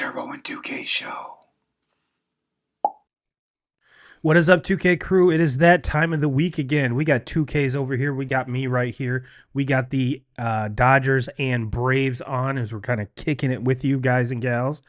Turbo and 2K show. What is up, 2K crew? It is that time of the week again. We got 2Ks over here. We got me right here. We got the Dodgers and Braves on as we're kind of kicking it with you guys and gals.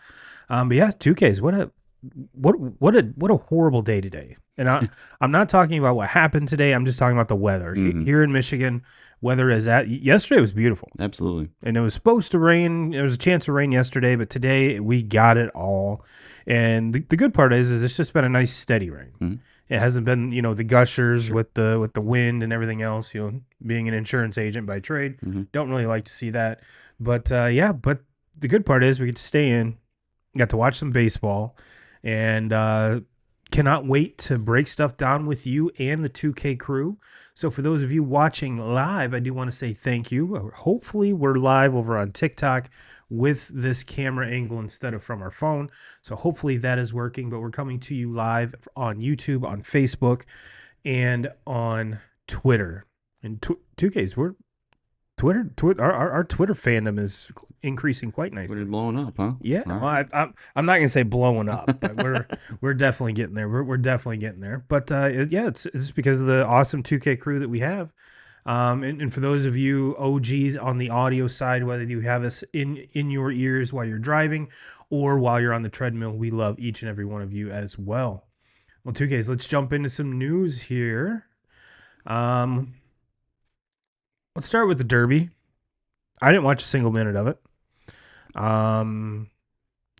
But yeah, 2Ks. What a horrible day today. And I'm not talking about what happened today. I'm just talking about the weather here in Michigan. Weather is yesterday was beautiful. Absolutely. And it was supposed to rain. There was a chance of rain yesterday, but today we got it all. And the good part is it's just been a nice steady rain. Mm-hmm. It hasn't been, the gushers with the wind and everything else. Being an insurance agent by trade, don't really like to see that. But but the good part is we get to stay in, got to watch some baseball, and cannot wait to break stuff down with you and the 2K crew. So for those of you watching live, I do want to say thank you. Hopefully we're live over on TikTok with this camera angle instead of from our phone. So hopefully that is working, but we're coming to you live on YouTube, on Facebook, and on Twitter. And 2Ks, our Twitter fandom is increasing quite nicely. We're blowing up, huh? Yeah, well, I'm not gonna say blowing up, but we're definitely getting there. We're definitely getting there. But it's because of the awesome 2K crew that we have. And for those of you OGs on the audio side, whether you have us in your ears while you're driving or while you're on the treadmill, we love each and every one of you as well. Well, 2Ks, let's jump into some news here. Let's start with the Derby. I didn't watch a single minute of it. I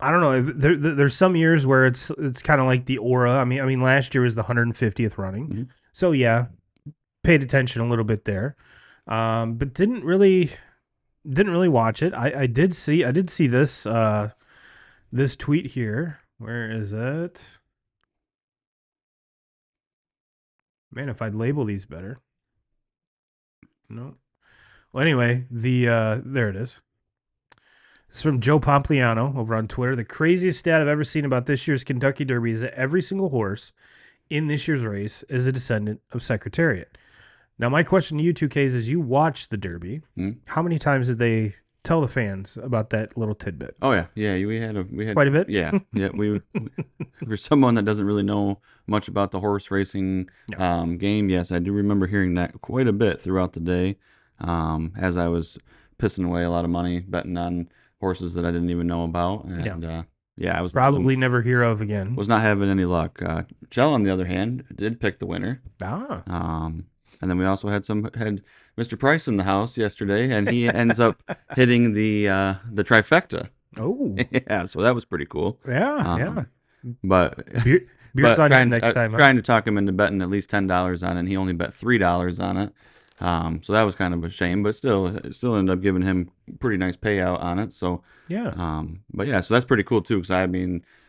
don't know. There's some years where it's kind of like the aura. I mean, last year was the 150th running, so yeah, paid attention a little bit there, but didn't really watch it. I did see this this tweet here. Where is it? Man, if I'd label these better. No. Well, anyway, there it is. It's from Joe Pompliano over on Twitter. The craziest stat I've ever seen about this year's Kentucky Derby is that every single horse in this year's race is a descendant of Secretariat. Now, my question to you 2Ks is, you watched the Derby. How many times did they tell the fans about that little tidbit? Oh yeah. We had quite a bit. Yeah. We for someone that doesn't really know much about the horse racing game, yes, I do remember hearing that quite a bit throughout the day, as I was pissing away a lot of money betting on horses that I didn't even know about, and I was probably never hear of again. Was not having any luck. Chell, on the other hand, did pick the winner. And then we also had Mr. Price in the house yesterday, and he ends up hitting the trifecta. Oh, yeah, so that was pretty cool. Yeah. But beer's on him next time. Trying to talk him into betting at least $10 on it, and he only bet $3 on it. So that was kind of a shame, but still ended up giving him pretty nice payout on it. So yeah. But yeah, so that's pretty cool too, because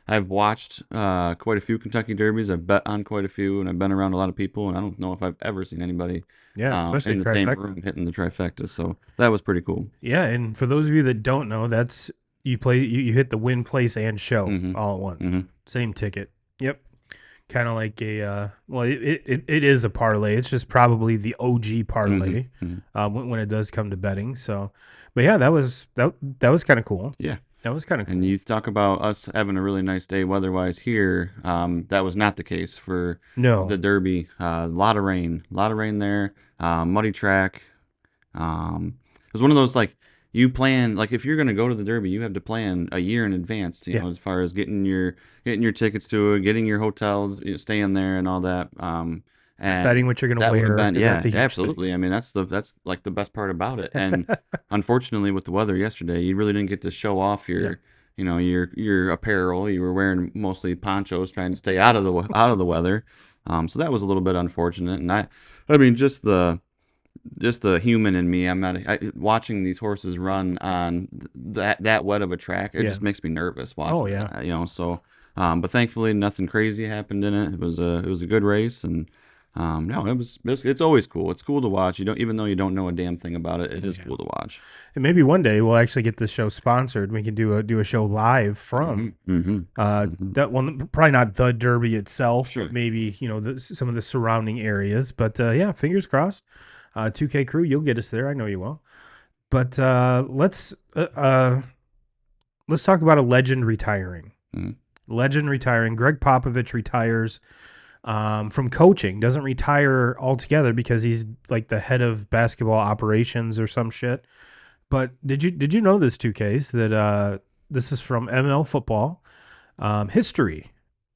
I've watched quite a few Kentucky Derbies. I've bet on quite a few, and I've been around a lot of people, and I don't know if I've ever seen anybody especially in the same room hitting the trifecta. So that was pretty cool. Yeah, and for those of you that don't know, that's you hit the win, place, and show all at once. Same ticket. Yep. Kind of like a it is a parlay. It's just probably the OG parlay when it does come to betting. So, but yeah, that was kind of cool. Yeah, that was kind of cool. And you talk about us having a really nice day weather-wise here. That was not the case for the Derby. A lot of rain there. Muddy track. It was one of those, like, you plan, like, if you're going to go to the Derby, you have to plan a year in advance, you know, as far as getting your tickets to it, getting your hotels, staying there and all that. And deciding what you're going to wear. Yeah, absolutely. I mean, that's like the best part about it. And unfortunately, with the weather yesterday, you really didn't get to show off your apparel. You were wearing mostly ponchos, trying to stay out of the weather. So that was a little bit unfortunate. And I mean, just the human in me, watching these horses run on that wet of a track. It just makes me nervous watching. Oh yeah, that, so. But thankfully, nothing crazy happened in it. It was a good race, and it's always cool. It's cool to watch. Even though you don't know a damn thing about it, it is cool to watch. And maybe one day we'll actually get this show sponsored. We can do a show live from that one. Probably not the Derby itself, sure. But maybe some of the surrounding areas. But fingers crossed. 2K crew, you'll get us there. I know you will. But let's let's talk about a legend retiring. Mhm. Legend retiring. Greg Popovich retires from coaching. Doesn't retire altogether because he's like the head of basketball operations or some shit. But did you know this 2Ks that this is from ML football history?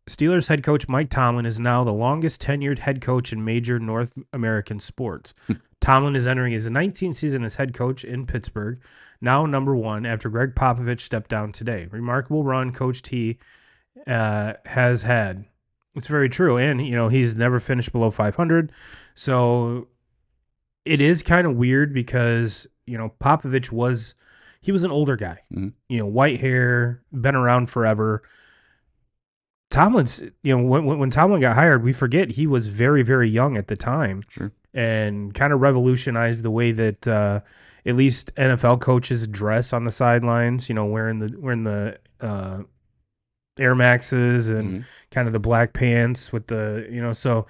Steelers head coach Mike Tomlin is now the longest tenured head coach in major North American sports. Tomlin is entering his 19th season as head coach in Pittsburgh, now number one after Greg Popovich stepped down today. Remarkable run Coach T has had. It's very true, and he's never finished below 500. So it is kind of weird because Popovich was an older guy, white hair, been around forever. Tomlin's, when Tomlin got hired, we forget he was very, very young at the time. Sure. And kind of revolutionized the way that at least NFL coaches dress on the sidelines, wearing the Air Maxes and kind of the black pants with the, so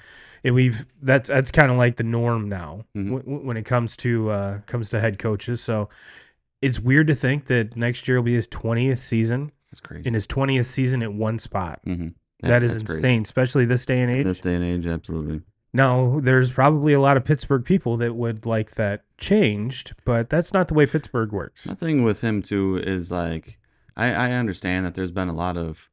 that's kind of like the norm now when it comes to head coaches. So it's weird to think that next year will be his 20th season. That's crazy. In his 20th season at one spot. Yeah, that is insane, crazy. Especially this day and age. This day and age, absolutely. Now, there's probably a lot of Pittsburgh people that would like that changed, but that's not the way Pittsburgh works. The thing with him, too, is like, I understand that there's been a lot of,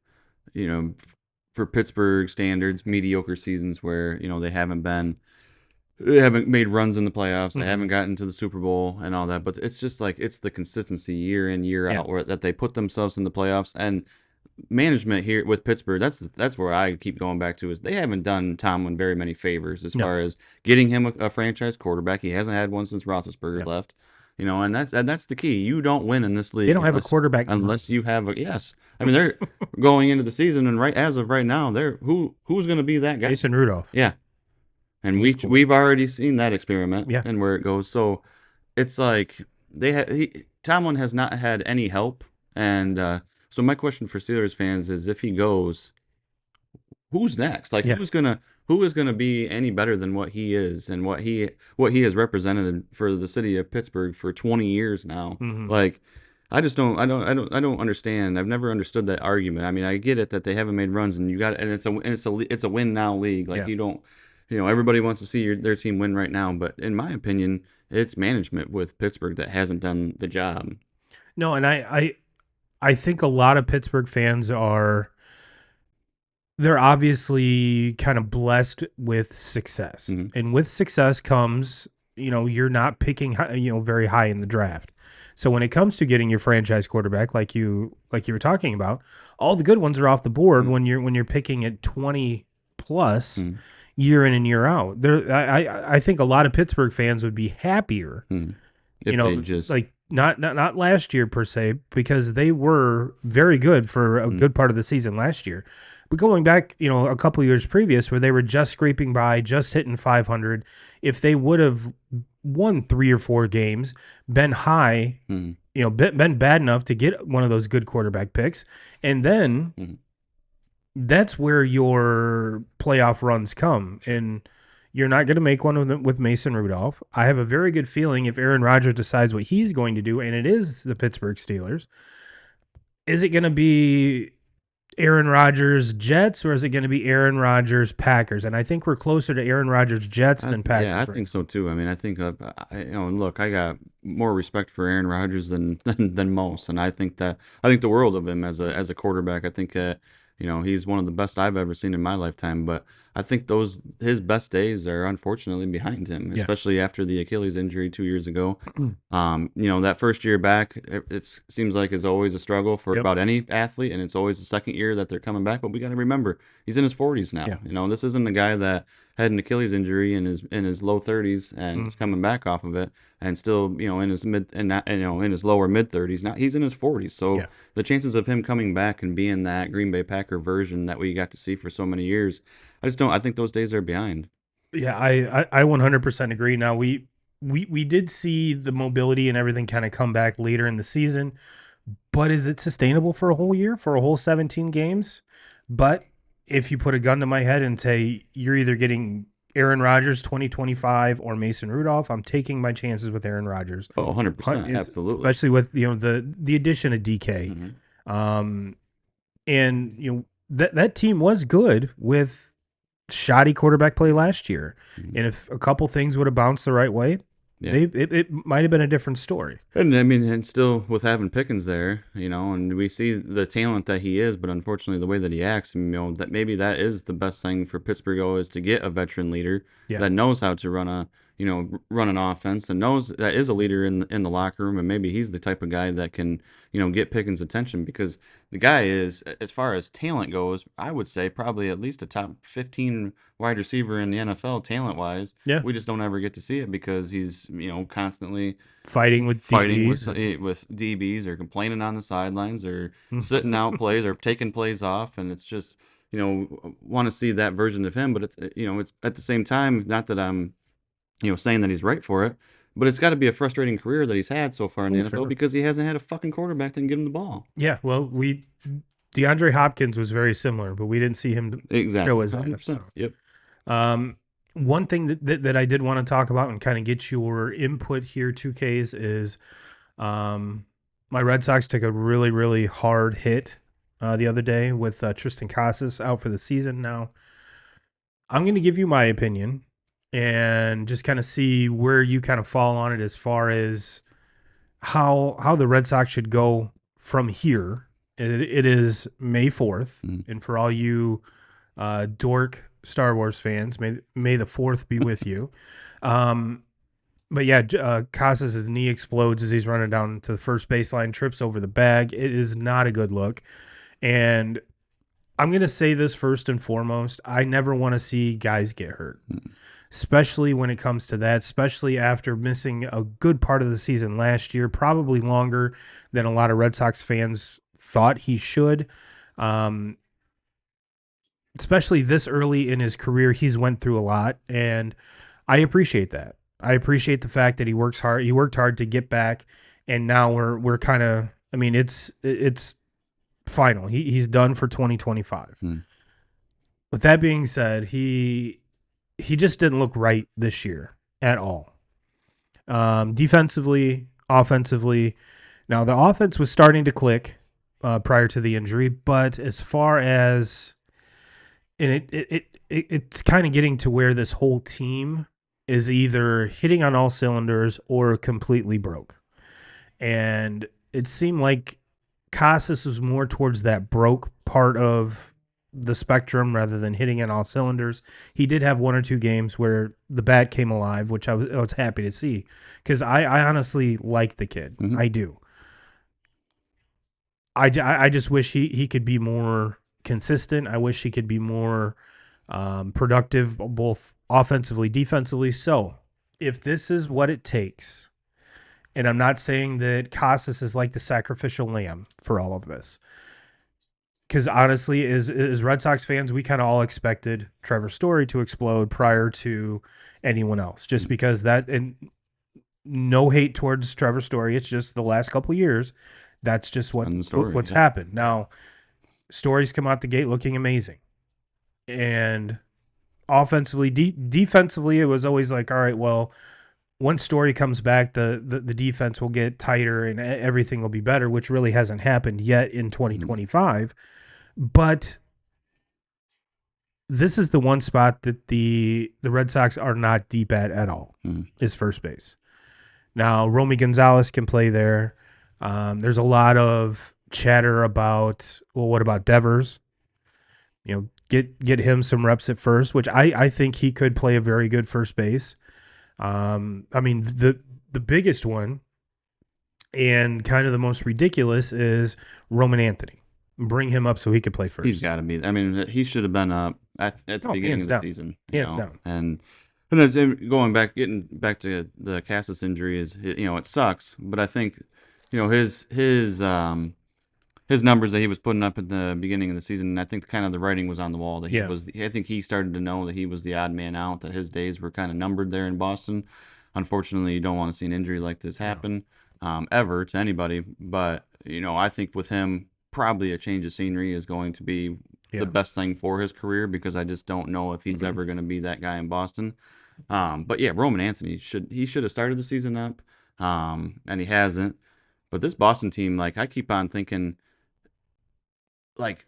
for Pittsburgh standards, mediocre seasons where, they haven't made runs in the playoffs. They haven't gotten to the Super Bowl and all that. But it's just like it's the consistency year in, year out that they put themselves in the playoffs. And management here with Pittsburgh, that's where I keep going back to is they haven't done Tomlin very many favors as far as getting him a franchise quarterback. He hasn't had one since Roethlisberger left. And that's the key. You don't win in this league. They don't have a quarterback unless you have a yes. I mean, they're going into the season and as of right now, they're who's going to be that guy? Mason Rudolph. Yeah. And we've already seen that experiment and where it goes. So it's like Tomlin has not had any help. And so my question for Steelers fans is, if he goes, who's next? Like who is gonna be any better than what he is and what he has represented for the city of Pittsburgh for 20 years now? Like I don't understand. I've never understood that argument. I mean, I get it that they haven't made runs and it's a win now league. Like you don't. Everybody wants to see their team win right now, but in my opinion, it's management with Pittsburgh that hasn't done the job. No, and I think a lot of Pittsburgh fans they're obviously kind of blessed with success, and with success comes you're not picking very high in the draft. So when it comes to getting your franchise quarterback, like you were talking about, all the good ones are off the board when you're picking at 20 plus. Year in and year out. I think a lot of Pittsburgh fans would be happier, if they just like not last year per se, because they were very good for a good part of the season last year. But going back, a couple of years previous where they were just scraping by, just hitting 500, if they would have won 3 or 4 games, been high, been bad enough to get one of those good quarterback picks, and then that's where your playoff runs come, and you're not going to make one with Mason Rudolph. I have a very good feeling if Aaron Rodgers decides what he's going to do, and it is the Pittsburgh Steelers, is it going to be Aaron Rodgers Jets or is it going to be Aaron Rodgers Packers? And I think we're closer to Aaron Rodgers Jets than Packers. Yeah, I think so too. I mean, I think look, I got more respect for Aaron Rodgers than most, and I think the world of him as a quarterback. I think he's one of the best I've ever seen in my lifetime, but I think his best days are unfortunately behind him, especially after the Achilles injury 2 years ago. That first year back, it seems like is always a struggle for about any athlete, and it's always the second year that they're coming back. But we got to remember, he's in his 40s now. This isn't a guy that had an Achilles injury in his low 30s and is coming back off of it, and still in his in his lower mid 30s. Now he's in his 40s, so the chances of him coming back and being that Green Bay Packer version that we got to see for so many years, I think those days are behind. Yeah, I 100% agree. Now we did see the mobility and everything kind of come back later in the season, but is it sustainable for a whole year, for a whole 17 games? But if you put a gun to my head and say you're either getting Aaron Rodgers 2025 or Mason Rudolph, I'm taking my chances with Aaron Rodgers. Oh, 100%, absolutely. Especially with the addition of DK. Um, and that team was good with shoddy quarterback play last year, Mhm. and if a couple things would have bounced the right way, Yeah. it might have been a different story. And I mean, and still with having Pickens there, and we see the talent that he is, but unfortunately the way that he acts, that maybe that is the best thing for Pittsburgh is to get a veteran leader Yeah, that knows how to run an offense and knows that is a leader in the locker room, and maybe he's the type of guy that can, get Pickens' attention because the guy is, as far as talent goes, I would say probably at least a top 15 wide receiver in the NFL talent wise. yeah, We just don't ever get to see it because he's, constantly fighting with fighting DBs and with DBs or complaining on the sidelines or sitting out plays or taking plays off, and it's just want to see that version of him. But it's at the same time, not that I'm saying that he's right for it, but it's got to be a frustrating career that he's had so far in the oh NFL sure, because he hasn't had a fucking quarterback that can get him the ball. yeah. Well, we DeAndre Hopkins was very similar, but we didn't see him show Exactly, his ass. So. 100%. Yep. Um, one thing that I did want to talk about and kind of get your input here, 2Ks, is um, my Red Sox took a really, really hard hit the other day with Tristan Casas out for the season. Now, I'm going to give you my opinion and just kind of see where you kind of fall on it as far as how the Red Sox should go from here. It is May 4th, Mm-hmm. and for all you dork Star Wars fans, may the 4th be with you. Um, but yeah, Casas' knee explodes as he's running down to the first baseline, trips over the bag. It is not a good look. And I'm going to say this first and foremost. I never want to see guys get hurt, especially when it comes to that, especially after missing a good part of the season last year, probably longer than a lot of Red Sox fans thought he should. Um, Especially this early in his career, he's went through a lot, and I appreciate that. I appreciate the fact that he works hard. He worked hard to get back, and now we're kind of. I mean, it's final. He's done for 2025. Mm-hmm. With that being said, he just didn't look right this year at all. Defensively, offensively. Now the offense was starting to click prior to the injury, but as far as and it's kind of getting to where this whole team is either hitting on all cylinders or completely broke. And it seemed like Casas was more towards that broke part of the spectrum rather than hitting on all cylinders. He did have one or two games where the bat came alive, which I was happy to see because I honestly like the kid. Mm-hmm. I do. I just wish he could be more consistent. I wish he could be more productive, both offensively, defensively. So if this is what it takes, and I'm not saying that Casas is like the sacrificial lamb for all of this, because honestly, as Red Sox fans, we kind of all expected Trevor Story to explode prior to anyone else, just because that, and no hate towards Trevor Story. It's just the last couple of years, that's just what's happened. Now, Story's come out the gate looking amazing, and offensively, defensively, it was always like, all right, well, once Story comes back, the defense will get tighter and everything will be better, which really hasn't happened yet in 2025. But this is the one spot that the Red Sox are not deep at all, is first base. Now, Romy Gonzalez can play there. There's a lot of chatter about, well, what about Devers? Get him some reps at first, which I think he could play a very good first base. I mean, the biggest one and kind of the most ridiculous is Roman Anthony. Bring him up so he could play first. He's got to be. I mean, he should have been up at the beginning of the season. Hands down. And as getting back to the Cassis injury is, it sucks. But I think, his numbers that he was putting up at the beginning of the season, and I think kind of the writing was on the wall that he was. I think he started to know that he was the odd man out, that his days were kind of numbered there in Boston. Unfortunately, you don't want to see an injury like this happen ever to anybody. But I think with him, probably a change of scenery is going to be the best thing for his career because I just don't know if he's ever going to be that guy in Boston. But yeah, Roman Anthony should have started the season up, and he hasn't. But this Boston team, like I keep on thinking, like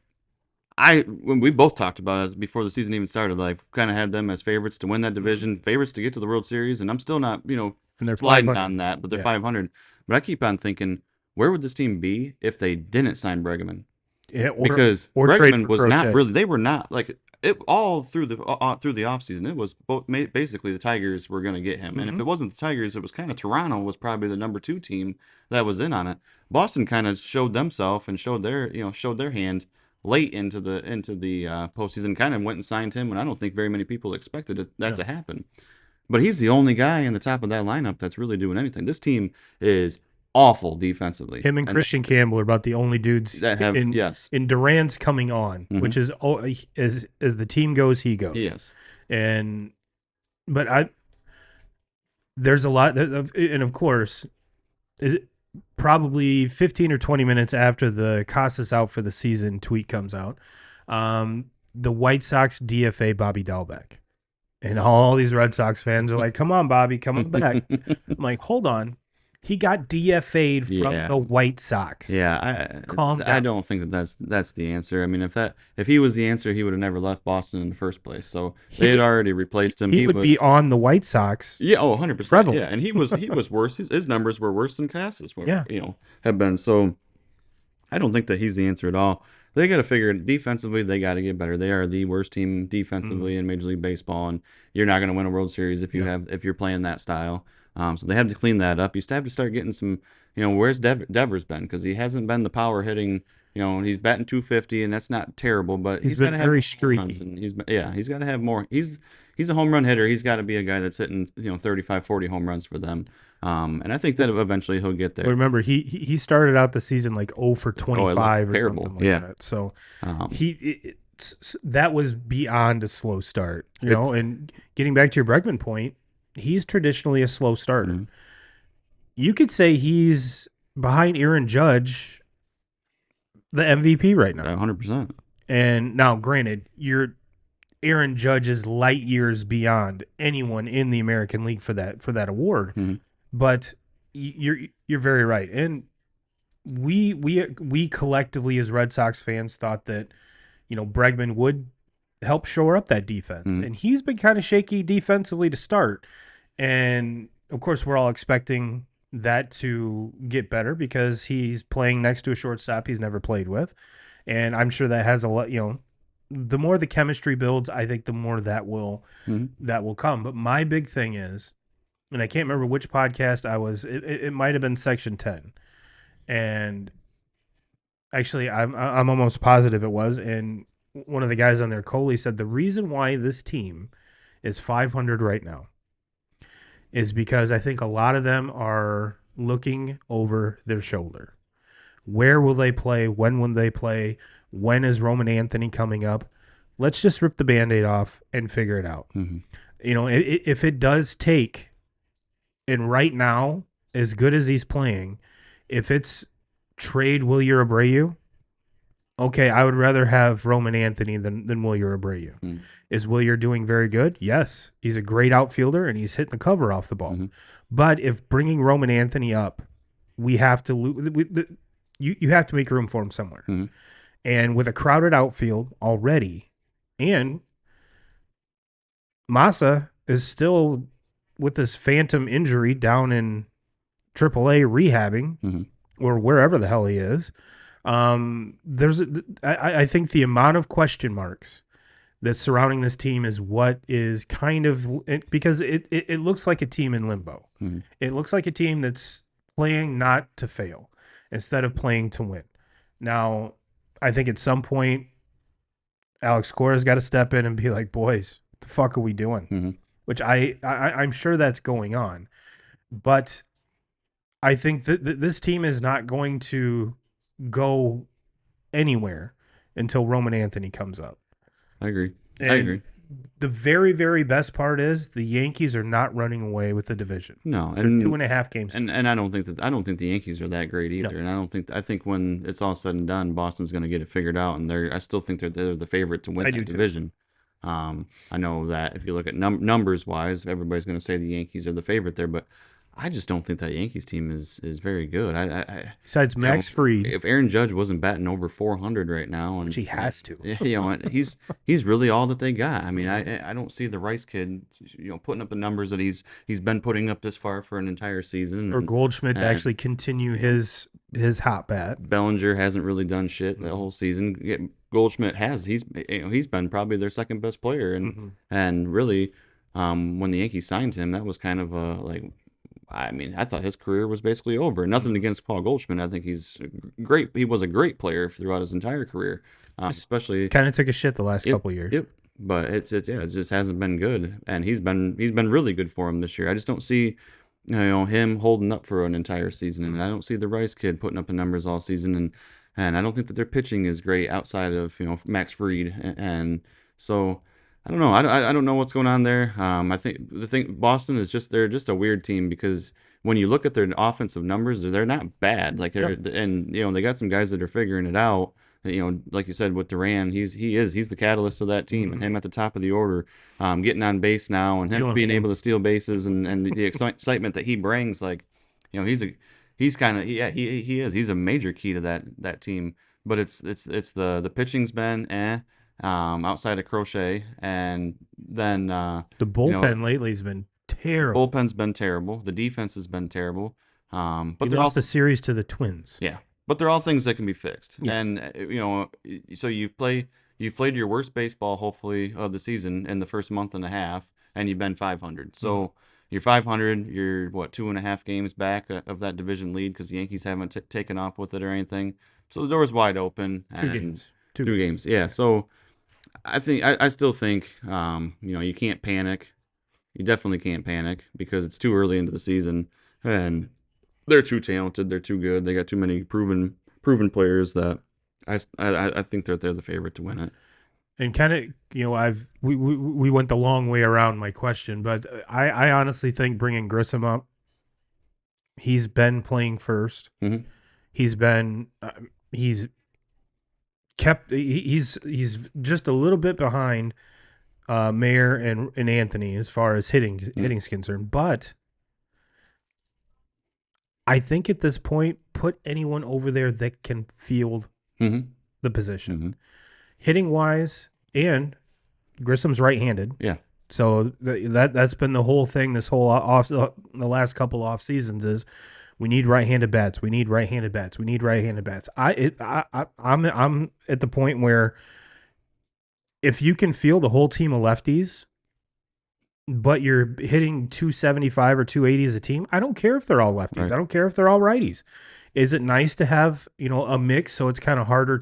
when we both talked about it before the season even started, like kind of had them as favorites to win that division, favorites to get to the World Series, and I'm still not, And they're sliding 500. on that, but they're Yeah. 500. But I keep on thinking, where would this team be if they didn't sign Bregman? Yeah, Because or trade Bregman for was not Crochet. really, they were not like it all through the offseason. It was basically the Tigers were going to get him, and if Hmm. it wasn't the Tigers, it was kind of Toronto was probably the number 2 team that was in on it. Boston kind of showed themselves and showed their hand late into the postseason. Kind of went and signed him, and I don't think very many people expected that No. to happen. But he's the only guy in the top of that lineup that's really doing anything. This team is awful defensively, Him and and Christian Campbell are about the only dudes that have yes, in Duran's coming on, mm-hmm. which is as the team goes, he goes. Yes. And but there's a lot of, and of course, probably 15 or 20 minutes after the Casas out for the season tweet comes out, the White Sox DFA Bobby Dahlbeck. And all these Red Sox fans are like, come on, Bobby, come on back. I'm like, hold on. He got DFA'd from Yeah. the White Sox. Yeah, Calm I down. don't think that's the answer. I mean, if he was the answer, he would have never left Boston in the first place. So they had already replaced him. He would be on the White Sox. Yeah, 100%. Prevalent. Yeah, and he was worse. His numbers were worse than Cassis were, Yeah. have been. So I don't think that he's the answer at all. They got to figure it defensively. They got to get better. They are the worst team defensively in Major League Baseball, and you're not going to win a World Series if you're playing that style. So they have to clean that up. You have to start getting some. Where's Devers been? Because he hasn't been the power hitting. He's batting 250, and that's not terrible, but He's got been to have very more streaky. runs, and he's got to have more. He's a home run hitter. He's got to be a guy that's hitting 35, 40 home runs for them. And I think that eventually he'll get there. But remember, he started out the season like 0 for 25 or terrible. something like that. So that was beyond a slow start. And getting back to your Bregman point, he's traditionally a slow starter. Mm-hmm. You could say he's behind Aaron Judge, the MVP right now. 100%. And now, granted, Aaron Judge is light years beyond anyone in the American League for that award. Mm-hmm. But you're very right, and we collectively as Red Sox fans thought that Bregman would help shore up that defense, and he's been kind of shaky defensively to start, and of course we're all expecting that to get better because he's playing next to a shortstop he's never played with, and I'm sure that has a lot. The more the chemistry builds, I think the more that will come. But my big thing is, and I can't remember which podcast I was. It might have been Section 10, and actually, I'm almost positive it was. And one of the guys on there, Coley, said the reason why this team is 500 right now is because I think a lot of them are looking over their shoulder. Where will they play? When will they play? When is Roman Anthony coming up? Let's just rip the Band-Aid off and figure it out. Mm-hmm. If it does take. And right now, as good as he's playing, if it's trade Wilyer Abreu, okay, I would rather have Roman Anthony than Wilyer Abreu. Mm-hmm. Is Wilyer doing very good? Yes. He's a great outfielder, and he's hitting the cover off the ball. Mm-hmm. But if bringing Roman Anthony up, we have to you have to make room for him somewhere. Mm-hmm. And with a crowded outfield already, and Massa is still with this phantom injury down in AAA rehabbing or wherever the hell he is, I think the amount of question marks that's surrounding this team is what is kind of, because it looks like a team in limbo. Mm-hmm. It looks like a team that's playing not to fail instead of playing to win. Now, I think at some point, Alex Cora's got to step in and be like, boys, what the fuck are we doing? Mm-hmm. Which I'm sure that's going on. But I think that this team is not going to go anywhere until Roman Anthony comes up. I agree. And I agree. The very, very best part is the Yankees are not running away with the division. No, they're 2.5 games. And I don't think the Yankees are that great either. No. And I think when it's all said and done, Boston's going to get it figured out, and I still think they're the favorite to win that division. I know that if you look at numbers wise, everybody's going to say the Yankees are the favorite there, but I just don't think that Yankees team is very good. Besides Max Fried, if Aaron Judge wasn't batting over 400 right now, which and he has to, he's really all that they got. I mean, Mhm. I don't see the Rice kid, putting up the numbers that he's been putting up this far for an entire season, or Goldschmidt to and actually continue his hot bat. Bellinger hasn't really done shit that Mhm. whole season. Goldschmidt has. He's been probably their second best player, Mhm. and really, when the Yankees signed him, that was kind of a like. I mean, I thought his career was basically over. Nothing Mhm. against Paul Goldschmidt. I think he's great. He was a great player throughout his entire career, Just especially. kind of took a shit the last Yep, couple years. yep. But it just hasn't been good, and he's been really good for him this year. I just don't see, him holding up for an entire season, and I Mhm. don't see the Rice kid putting up the numbers all season, and I don't think that their pitching is great outside of Max Fried, and so I don't know. I don't know what's going on there. I think the thing Boston is they're just a weird team because when you look at their offensive numbers, they're not bad. Like Yeah. and they got some guys that are figuring it out. Like you said with Duran, he's the catalyst of that team, and Mhm. him at the top of the order, getting on base now, and him Stealing being game. able to steal bases, and the excitement that he brings, like, he's kind of he's a major key to that team. But it's the pitching's been outside of Crochet, and then The you know bullpen lately has been terrible. bullpen's been terrible, the defense has been terrible, We but they're lost the all series to the Twins. yeah, but they're all things that can be fixed. Yeah. And so you've played your worst baseball hopefully of the season in the first month and a half, and you've been 500. Mhm. So you're 500. You're what 2.5 games back of that division lead because the Yankees haven't taken off with it or anything. So the door's wide open Two and games. Two two games. games. Yeah. So I still think you can't panic. You definitely can't panic because it's too early into the season and they're too talented. They're too good. They got too many proven players that I think they're the favorite to win it. And kind of, we went the long way around my question, but I honestly think bringing Grissom up, he's been playing first. Hmm. He's been he's kept he's just a little bit behind Mayer and Anthony as far as hitting's concerned, but I think at this point, put anyone over there that can field Hmm. the position, Hmm. hitting wise, and Grissom's right-handed. Yeah. So that's been the whole thing. This whole the last couple off seasons is we need right-handed bats. We need right-handed bats. We need right-handed bats. I'm at the point where if you can field a whole team of lefties, but you're hitting 275 or 280 as a team, I don't care if they're all lefties. Right. I don't care if they're all righties. Is it nice to have, a mix so it's kind of harder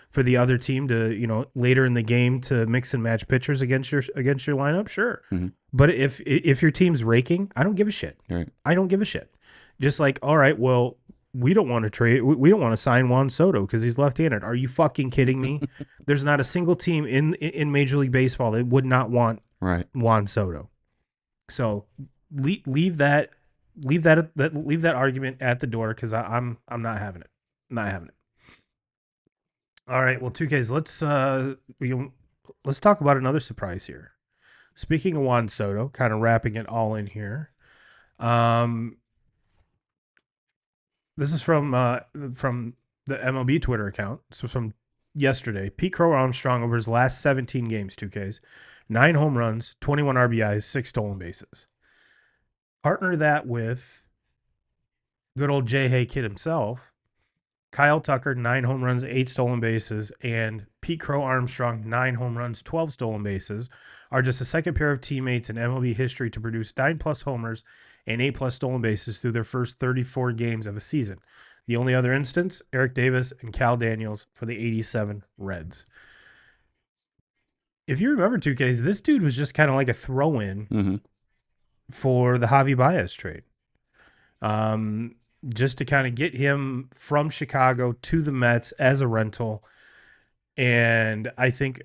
for the other team to, later in the game to mix and match pitchers against your lineup? Sure. Hmm. But if your team's raking, I don't give a shit. Right. I don't give a shit. Just like, all right, well, we don't want to trade. We don't want to sign Juan Soto because he's left-handed. Are you fucking kidding me? There's not a single team in Major League Baseball that would not want Right. Juan Soto. So leave that argument at the door because I'm not having it. Not having it. All right. Well, 2Ks. Let's talk about another surprise here. Speaking of Juan Soto, kind of wrapping it all in here. This is from the MLB Twitter account. So from yesterday, Pete Crow Armstrong over his last 17 games, 2Ks, 9 home runs, 21 RBIs, 6 stolen bases. Partner that with good old J. Hay Kid himself, Kyle Tucker, 9 home runs, 8 stolen bases, and Pete Crow Armstrong, 9 home runs, 12 stolen bases, are just the second pair of teammates in MLB history to produce 9+ homers and 8+ stolen bases through their first 34 games of a season. The only other instance, Eric Davis and Cal Daniels for the 87 Reds. If you remember 2Ks, this dude was just kind of like a throw-in Hmm. for the Javi Baez trade. Just to kind of get him from Chicago to the Mets as a rental. And I think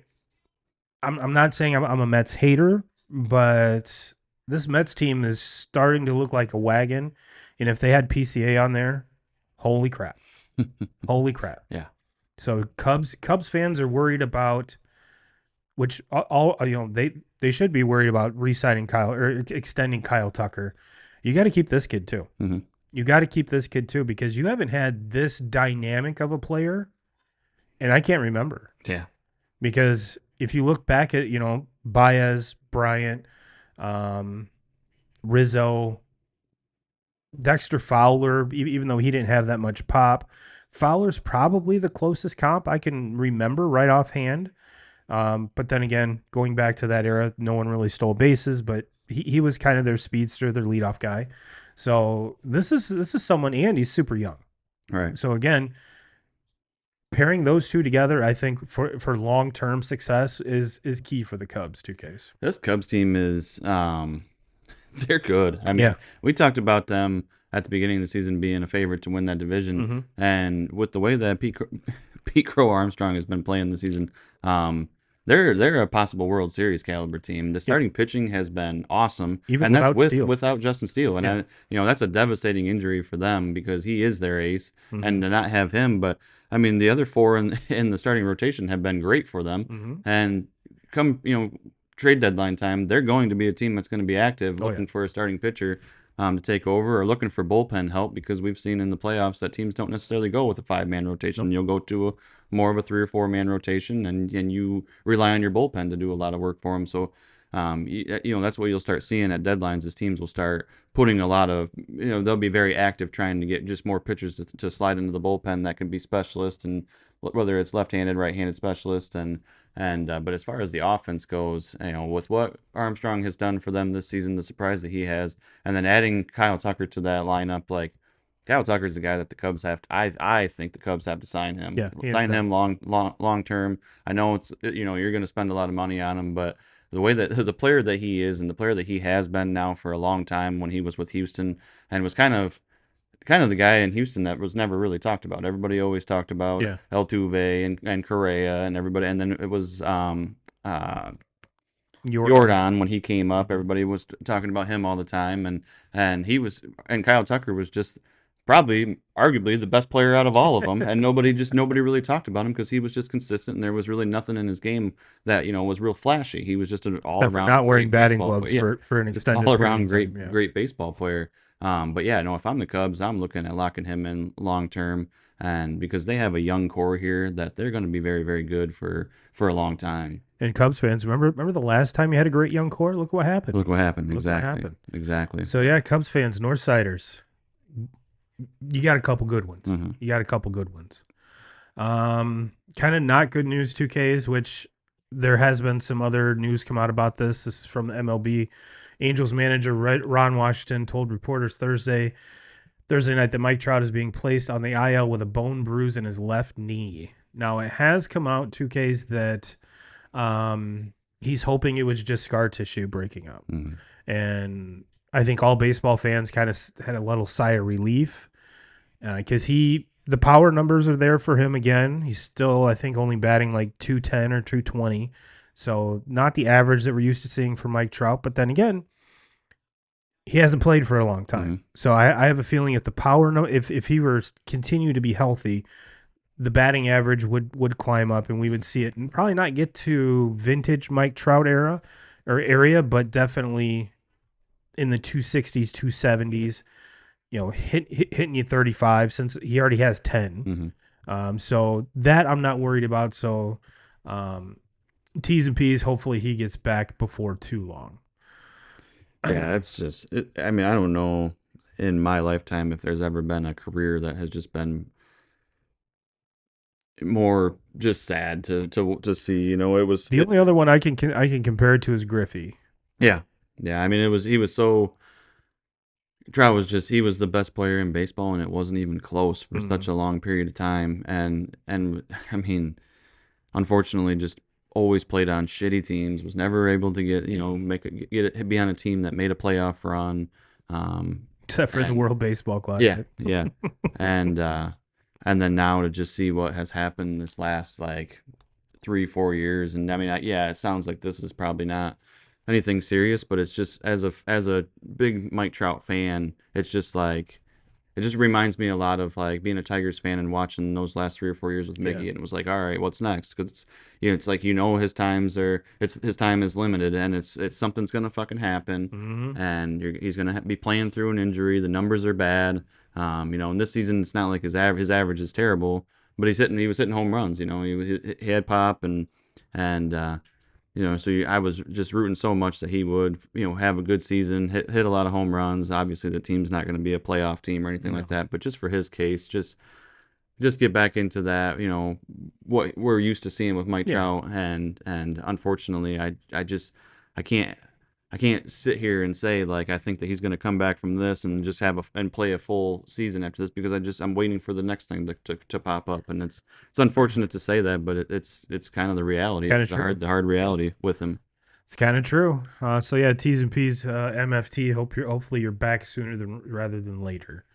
I'm not saying I'm a Mets hater, but this Mets team is starting to look like a wagon. And if they had PCA on there, holy crap. Holy crap. Yeah. So Cubs fans are worried about, which all they should be worried about re-signing Kyle or extending Kyle Tucker You got to keep this kid too. Mm-hmm. You got to keep this kid too because you haven't had this dynamic of a player, and I can't remember. Yeah. Because if you look back at Baez, Bryant, um, Rizzo, Dexter Fowler, even though he didn't have that much pop, Fowler's probably the closest comp I can remember right offhand. But then again, going back to that era, no one really stole bases, but he was kind of their speedster, their leadoff guy. So this is someone, and he's super young. Right. So again, pairing those two together, I think for long term success is key for the Cubs. 2Ks. This Cubs team is they're good. I mean, Yeah. we talked about them at the beginning of the season being a favorite to win that division, Mm-hmm. and with the way that Pete Crow Armstrong has been playing this season, they're a possible World Series caliber team. The starting pitching has been awesome, Even and that's without Steele. without Justin Steele, and Yeah. that's a devastating injury for them because he is their ace, Mm-hmm. and to not have him, but I mean the other four in the starting rotation have been great for them, Mm-hmm. and come trade deadline time, they're going to be a team that's going to be active, Oh, looking yeah. for a starting pitcher to take over, or looking for bullpen help, because we've seen in the playoffs that teams don't necessarily go with a 5-man rotation. Nope. You'll go to more of a 3 or 4-man rotation, and you rely on your bullpen to do a lot of work for them. So, that's what you'll start seeing at deadlines is teams will start putting a lot of, they'll be very active trying to get just more pitchers to slide into the bullpen that can be specialists, and whether it's left-handed, right-handed specialists, but as far as the offense goes, with what Armstrong has done for them this season, the surprise that he has, and then adding Kyle Tucker to that lineup, like Kyle Tucker's the guy that the Cubs have to, I think the Cubs have to sign him. Yeah. Sign him long term. I know it's you're going to spend a lot of money on him, but the way that the player that he is and the player that he has been now for a long time when he was with Houston and was kind of the guy in Houston that was never really talked about. Everybody always talked about Yeah. Altuve and Correa and everybody, and then it was Jordan. Jordan when he came up. Everybody was talking about him all the time, and Kyle Tucker was just probably arguably the best player out of all of them, and nobody really talked about him because he was just consistent, and there was really nothing in his game that was real flashy. He was just an all Except for around not wearing great batting baseball gloves player. for an Just extended all period around of time. Yeah. great baseball player. But yeah, no, if I'm the Cubs, I'm looking at locking him in long term, and because they have a young core here that they're going to be very, very good for a long time. And Cubs fans, remember the last time you had a great young core? Look what happened. Look what happened. Look Exactly. what happened. Exactly. So yeah, Cubs fans, Northsiders, you got a couple good ones. Mm-hmm. You got a couple good ones. Kind of not good news 2Ks, which there has been some other news come out about this. This is from the MLB. Angels manager Ron Washington told reporters Thursday night that Mike Trout is being placed on the IL with a bone bruise in his left knee. Now it has come out 2Ks that he's hoping it was just scar tissue breaking up. Mm-hmm. And I think all baseball fans kind of had a little sigh of relief because the power numbers are there for him again. He's still, I think, only batting like 210 or 220. So not the average that we're used to seeing for Mike Trout. But then again, he hasn't played for a long time. Mm-hmm. So I have a feeling if the power, if he were continue to be healthy, the batting average would climb up and we would see it, and probably not get to vintage Mike Trout area, but definitely in the 260s, 270s, hitting you 35 since he already has 10. Mm-hmm. So that I'm not worried about. So T's and P's, hopefully he gets back before too long. Yeah, it's just, I mean, I don't know in my lifetime if there's ever been a career that has just been more just sad to see. It was The only other one I can compare it to is Griffey. Yeah. I mean, he was so. Trout was he was the best player in baseball, and it wasn't even close for such a long period of time. And I mean, unfortunately, just always played on shitty teams. Was never able to get be on a team that made a playoff run. Except for the World Baseball Classic. Yeah, and then now to just see what has happened this last like 3-4 years, and I mean, it sounds like this is probably not anything serious, but it's just as a big Mike Trout fan, it's just like it just reminds me a lot of like being a Tigers fan and watching those last 3 or 4 years with Yeah. Miggy, and it was like, all right, what's next? Because it's like his times are his time is limited, and it's something's gonna fucking happen, Hmm. and he's gonna be playing through an injury. The numbers are bad. And this season it's not like his average is terrible, but he was hitting home runs. He had pop and so I was just rooting so much that he would, have a good season, hit a lot of home runs. Obviously, the team's not going to be a playoff team or anything like No. that, but just for his case, just get back into that, what we're used to seeing with Mike Yeah. Trout, and unfortunately, I can't I can't sit here and say like I think that he's going to come back from this and just and play a full season after this, because I'm waiting for the next thing to pop up, and it's unfortunate to say that, but it's kind of the reality, Kind of the true. hard reality with him. It's kind of true. So yeah, T's and P's, MFT. Hopefully you're back sooner than rather than later.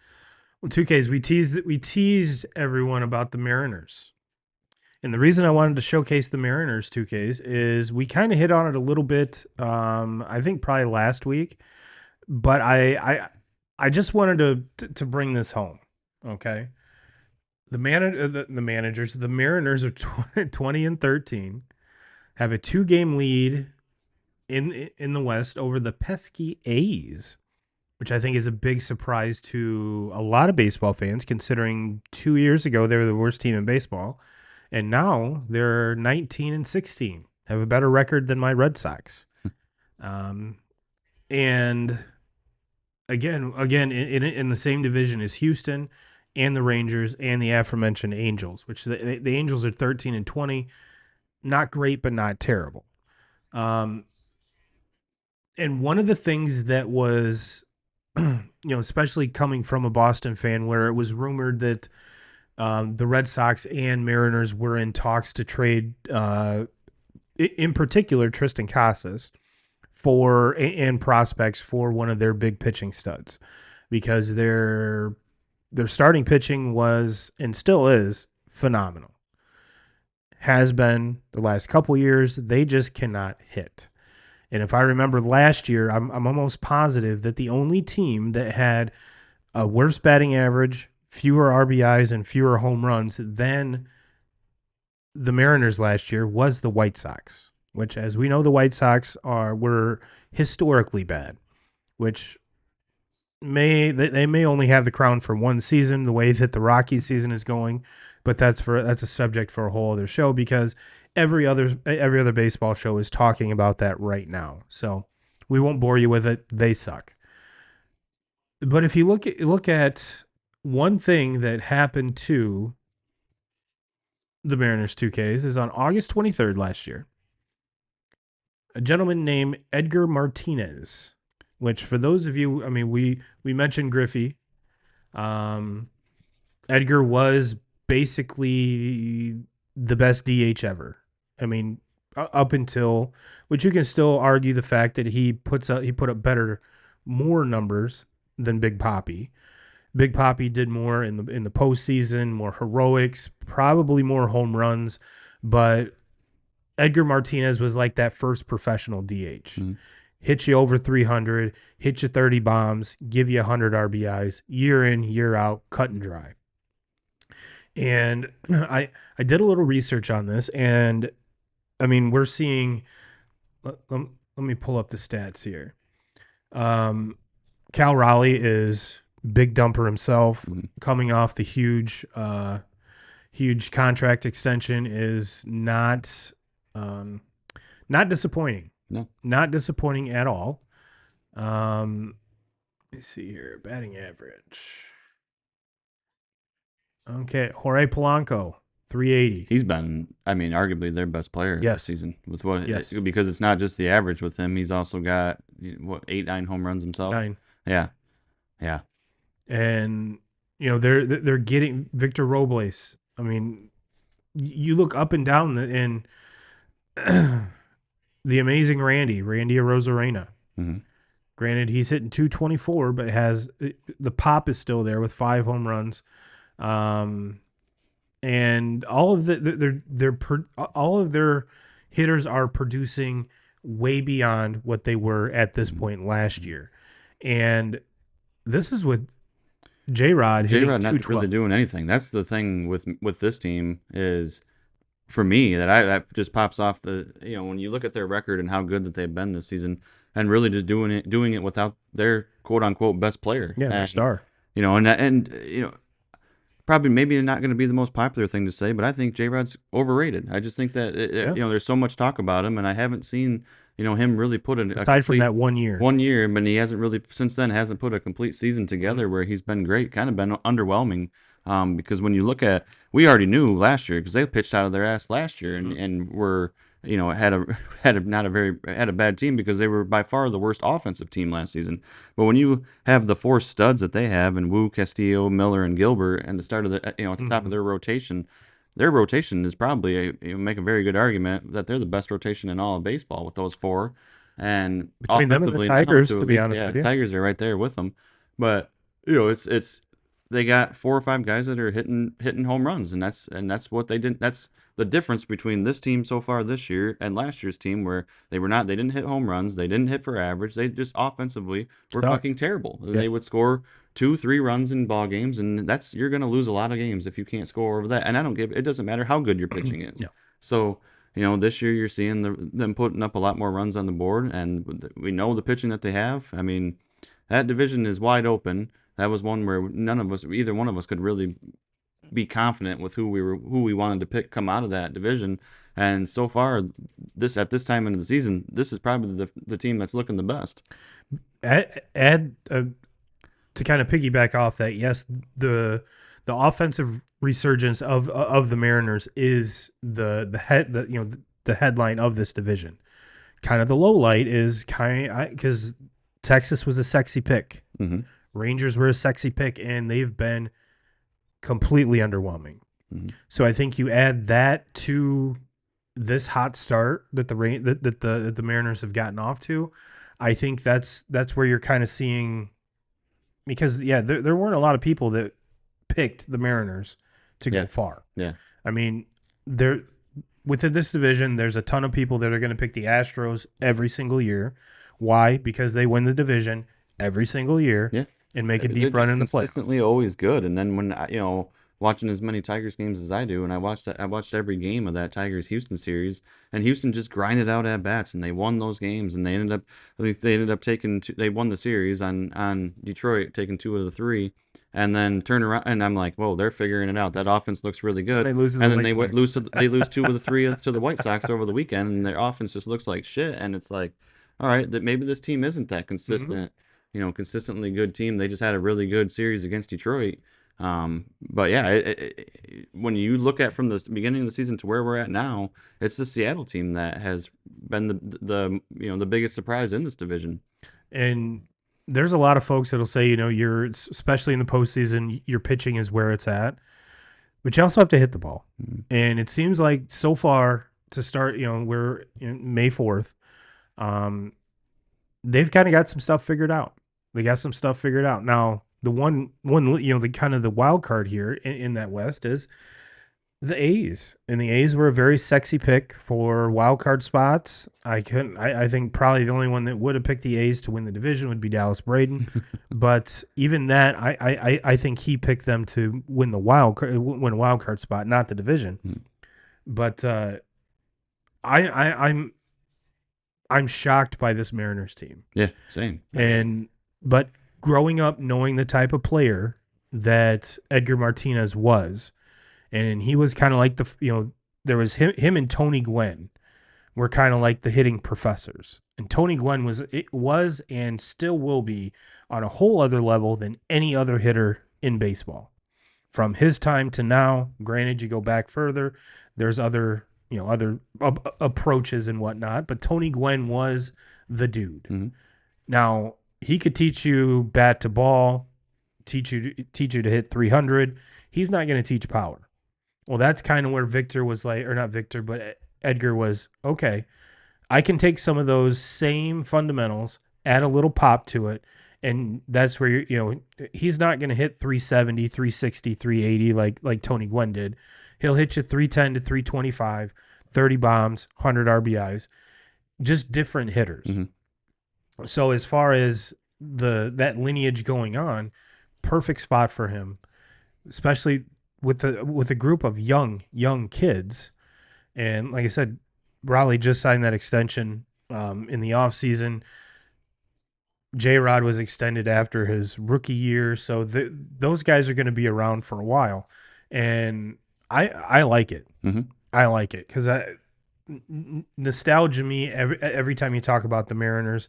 Well, 2Ks, we teased everyone about the Mariners. And the reason I wanted to showcase the Mariners 2Ks is we kind of hit on it a little bit. I think probably last week, but I just wanted to bring this home. Okay, the managers, the Mariners are 20-13, have a 2-game lead in the West over the pesky A's, which I think is a big surprise to a lot of baseball fans, considering 2 years ago they were the worst team in baseball, and now they're 19-16, have a better record than my Red Sox. Um, and again, in the same division as Houston and the Rangers and the aforementioned Angels, which the Angels are 13-20, not great but not terrible. Um, and one of the things that was especially coming from a Boston fan, where it was rumored that the Red Sox and Mariners were in talks to trade, in particular, Tristan Casas and prospects for one of their big pitching studs, because their starting pitching was and still is phenomenal. Has been the last couple years. They just cannot hit. And if I remember last year, I'm almost positive that the only team that had a worse batting average, fewer RBIs, and fewer home runs than the Mariners last year was the White Sox, which, as we know, the White Sox were historically bad, which they may only have the crown for one season, the way that the Rockies season is going, but that's a subject for a whole other show, because every other baseball show is talking about that right now. So we won't bore you with it. They suck. But if you look at one thing that happened to the Mariners 2Ks is on August 23rd last year, a gentleman named Edgar Martinez, which, for those of you, I mean, we mentioned Griffey. Um, Edgar was basically the best DH ever. I mean, up until, which you can still argue the fact that he put up more numbers than Big Poppy. Big Poppy did more in the postseason, more heroics, probably more home runs, but Edgar Martinez was like that first professional DH. Mm-hmm. Hit you over 300, hit you 30 bombs, give you 100 RBIs, year in, year out, cut and dry. And I did a little research on this, and I mean, we're seeing. Let me pull up the stats here. Cal Raleigh is big dumper himself, coming off the huge contract extension, is not disappointing. No. Not disappointing at all. Let's see here. Batting average. Okay. Jorge Polanco, 380. He's been, I mean, arguably their best player Yes. this season Yes. because it's not just the average with him. He's also got 8, 9 home runs himself. 9. Yeah. Yeah. And they're getting Victor Robles. I mean, you look up and down the amazing Randy Arozarena. Mm-hmm. Granted, he's hitting 224, but has the pop is still there with 5 home runs. And all of all of their hitters are producing way beyond what they were at this point last year. And this is with J-Rod hitting J-Rod not really 212. doing anything. That's the thing with this team is, for me, that just pops off the, when you look at their record and how good that they've been this season, and really just doing it without their quote unquote best player. Yeah, their And star. probably maybe not going to be the most popular thing to say, but I think J-Rod's overrated. I just think that Yeah. there's so much talk about him, and I haven't seen him really put a Aside from complete that 1 year. 1 year, but he hasn't really since then hasn't put a complete season together where he's been great. Kind of been underwhelming, because when you look at, we already knew last year because they pitched out of their ass last year and were had a had a bad team because they were by far the worst offensive team last season. But when you have the four studs that they have in Wu, Castillo, Miller, and Gilbert, and the start of the at the top of their rotation is probably make a very good argument that they're the best rotation in all of baseball with those four. And Between them and the offensively now, Tigers, to to at be least, honest yeah, with you. Tigers are right there with them. But it's they got 4 or 5 guys that are hitting home runs, and that's what they did. That's the difference between this team so far this year and last year's team, where they didn't hit home runs, they didn't hit for average, they just offensively were Sucked. fucking terrible. Yeah. They would score 2-3 runs in ball games, and you're gonna lose a lot of games if you can't score over that. And it doesn't matter how good your pitching is. No. So this year you're seeing them putting up a lot more runs on the board, and we know the pitching that they have. I mean, that division is wide open. That was one where either one of us could really be confident with who we wanted to pick come out of that division. And so far, at this time in the season, this is probably the team that's looking the best. Add to kind of piggyback off that, yes, the offensive resurgence of the Mariners is the headline of this division. Kind of the low light is because Texas was a sexy pick. Mm-hmm. Rangers were a sexy pick, and they've been completely underwhelming. Mm-hmm. So I think you add that to this hot start that the Mariners have gotten off to. I think that's where you're kind of seeing, because there weren't a lot of people that picked the Mariners to go far. Yeah. I mean, within this division, there's a ton of people that are going to pick the Astros every single year. Why? Because they win the division every single year. Yeah. And make a deep run in the playoffs. Consistently always good. And then when watching as many Tigers games as I do, and I watched every game of that Tigers Houston series, and Houston just grinded out at bats, and they won those games, and they ended up taking they won the series on Detroit, taking 2 of the 3, and then turn around, and I'm like, whoa, they're figuring it out. That offense looks really good. And then they lose 2 of the 3 to the White Sox over the weekend, and their offense just looks like shit. And it's like, all right, that maybe this team isn't that consistent. Mm-hmm. Consistently good team. They just had a really good series against Detroit. But yeah, when you look at from the beginning of the season to where we're at now, it's the Seattle team that has been the biggest surprise in this division. And there's a lot of folks that'll say, you're, especially in the postseason, your pitching is where it's at, but you also have to hit the ball. Mm-hmm. And it seems like so far to start, we're May 4th. They've kind of got some stuff figured out. They got some stuff figured out. Now, the one the kind of the wild card here in that West is the A's. And the A's were a very sexy pick for wild card spots. I think probably the only one that would have picked the A's to win the division would be Dallas Braden. But even that, I think he picked them to win a wild card spot, not the division. Mm-hmm. But I'm shocked by this Mariners team. Yeah, same. But growing up knowing the type of player that Edgar Martinez was, and he was kind of like there was him and Tony Gwynn were kind of like the hitting professors. And Tony Gwynn was and still will be on a whole other level than any other hitter in baseball. From his time to now, granted, you go back further, there's other approaches and whatnot, but Tony Gwynn was the dude. Mm-hmm. Now, he could teach you bat to ball, teach you to hit 300. He's not going to teach power. Well, that's kind of where Victor was like, or not Victor, but Edgar was, okay, I can take some of those same fundamentals, add a little pop to it, and that's where he's not going to hit 370, 360, 380 like Tony Gwynn did. He'll hit you 310 to 325, 30 bombs, 100 RBIs, just different hitters. Mm-hmm. So as far as that lineage going on, perfect spot for him, especially with a group of young kids. And like I said, Raleigh just signed that extension in the offseason. J-Rod was extended after his rookie year, so those guys are going to be around for a while, and I like it. Mm-hmm. I like it because nostalgia me every time you talk about the Mariners.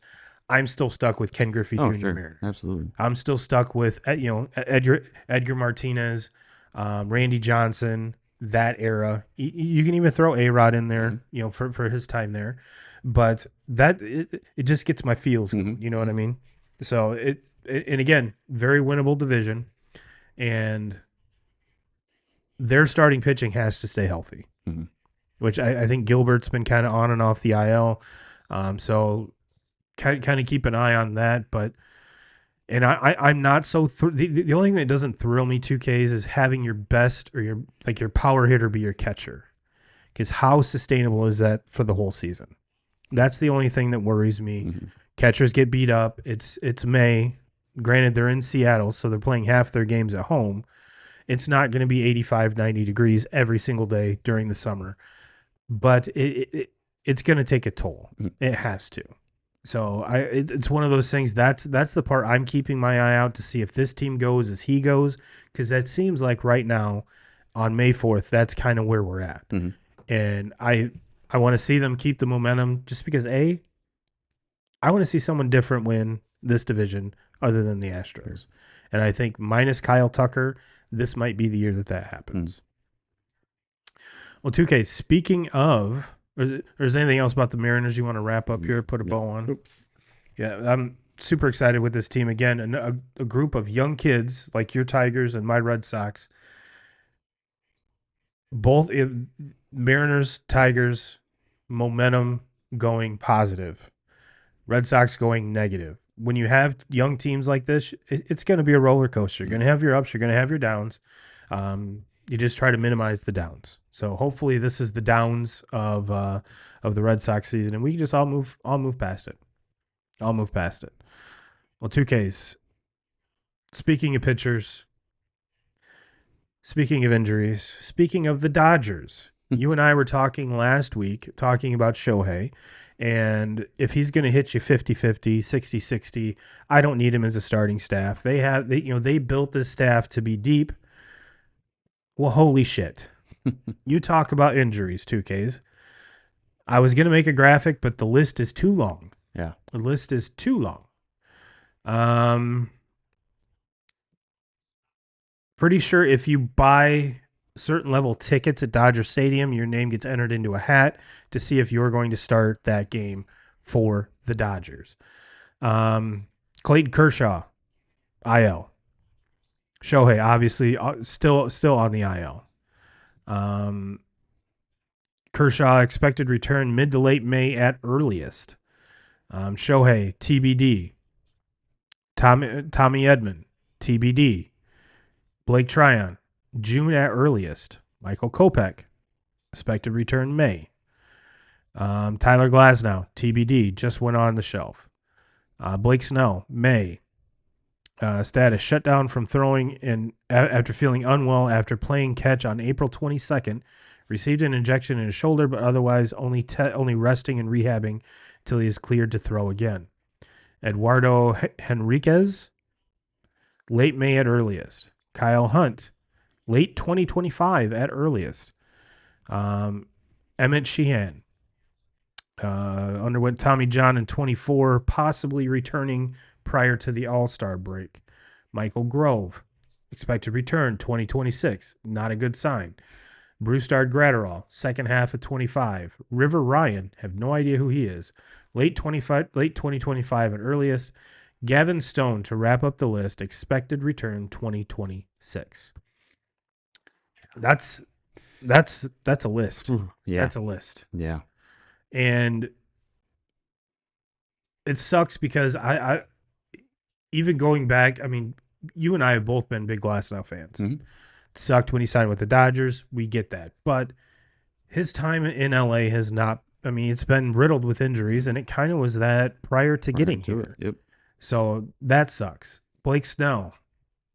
I'm still stuck with Ken Griffey Oh, Jr. sure. Mariners. Absolutely. I'm still stuck with Edgar Martinez, Randy Johnson, that era. You can even throw A-Rod in there, for his time there, but it just gets my feels going. Mm-hmm. You know what I mean? So and again, very winnable division, and their starting pitching has to stay healthy, Mm-hmm. which I think Gilbert's been kind of on and off the IL, so kind of keep an eye on that, but. And I'm not so the only thing that doesn't thrill me 2Ks is having your best or your power hitter be your catcher, because how sustainable is that for the whole season? That's the only thing that worries me. Mm-hmm. Catchers get beat up. It's May. Granted, they're in Seattle, so they're playing half their games at home. It's not going to be 85, 90 degrees every single day during the summer, but it's going to take a toll. Mm-hmm. It has to. So it's one of those things. That's the part I'm keeping my eye out to see if this team goes as he goes, because that seems like right now on May 4th, that's kind of where we're at. Mm-hmm. And I want to see them keep the momentum, just because I want to see someone different win this division other than the Astros. Sure. And I think minus Kyle Tucker, this might be the year that happens. Well, 2K, speaking of, or is there anything else about the Mariners you want to wrap up here, put a bow on? Nope. Yeah, I'm super excited with this team. Again, a group of young kids like your Tigers and my Red Sox. Both Mariners, Tigers, momentum going positive. Red Sox going negative. When you have young teams like this, it's going to be a roller coaster. You're going to have your ups, you're going to have your downs. You just try to minimize the downs. So hopefully this is the downs of the Red Sox season, and we can just all move past it. I'll move past it. Well, 2Ks. Speaking of pitchers, speaking of injuries, speaking of the Dodgers, you and I were talking last week, talking about Shohei, and if he's going to hit you 50-50, 60-60, I don't need him as a starting staff. They built this staff to be deep. Well, holy shit. You talk about injuries, 2Ks. I was going to make a graphic, but the list is too long. Yeah. The list is too long. Pretty sure if you buy certain level tickets at Dodger Stadium, your name gets entered into a hat to see if you're going to start that game for the Dodgers. Clayton Kershaw, IL. Shohei, obviously, still on the IL. Kershaw expected return mid to late May at earliest. Shohei, TBD. Tommy Edman, TBD. Blake Tryon, June at earliest. Michael Kopech, expected return May. Tyler Glasnow, TBD, just went on the shelf. Blake Snell, May. Status, shut down from throwing after feeling unwell after playing catch on April 22nd. Received an injection in his shoulder, but otherwise only resting and rehabbing until he is cleared to throw again. Eduardo Henriquez, late May at earliest. Kyle Hunt, late 2025 at earliest. Emmett Sheehan underwent Tommy John in 24, possibly returning prior to the All-Star break. Michael Grove, expected return 2026, not a good sign. Brusdar Graterol, second half of 25. River Ryan, have no idea who he is. Late 2025 at earliest. Gavin Stone to wrap up the list, expected return 2026. That's a list. Yeah. That's a list. Yeah. And it sucks because I even going back, I mean, you and I have both been big Glasnow fans. Mm-hmm. It sucked when he signed with the Dodgers. We get that. But his time in LA has not, I mean, it's been riddled with injuries, and it kind of was that prior to getting here. Yep. So that sucks. Blake Snell,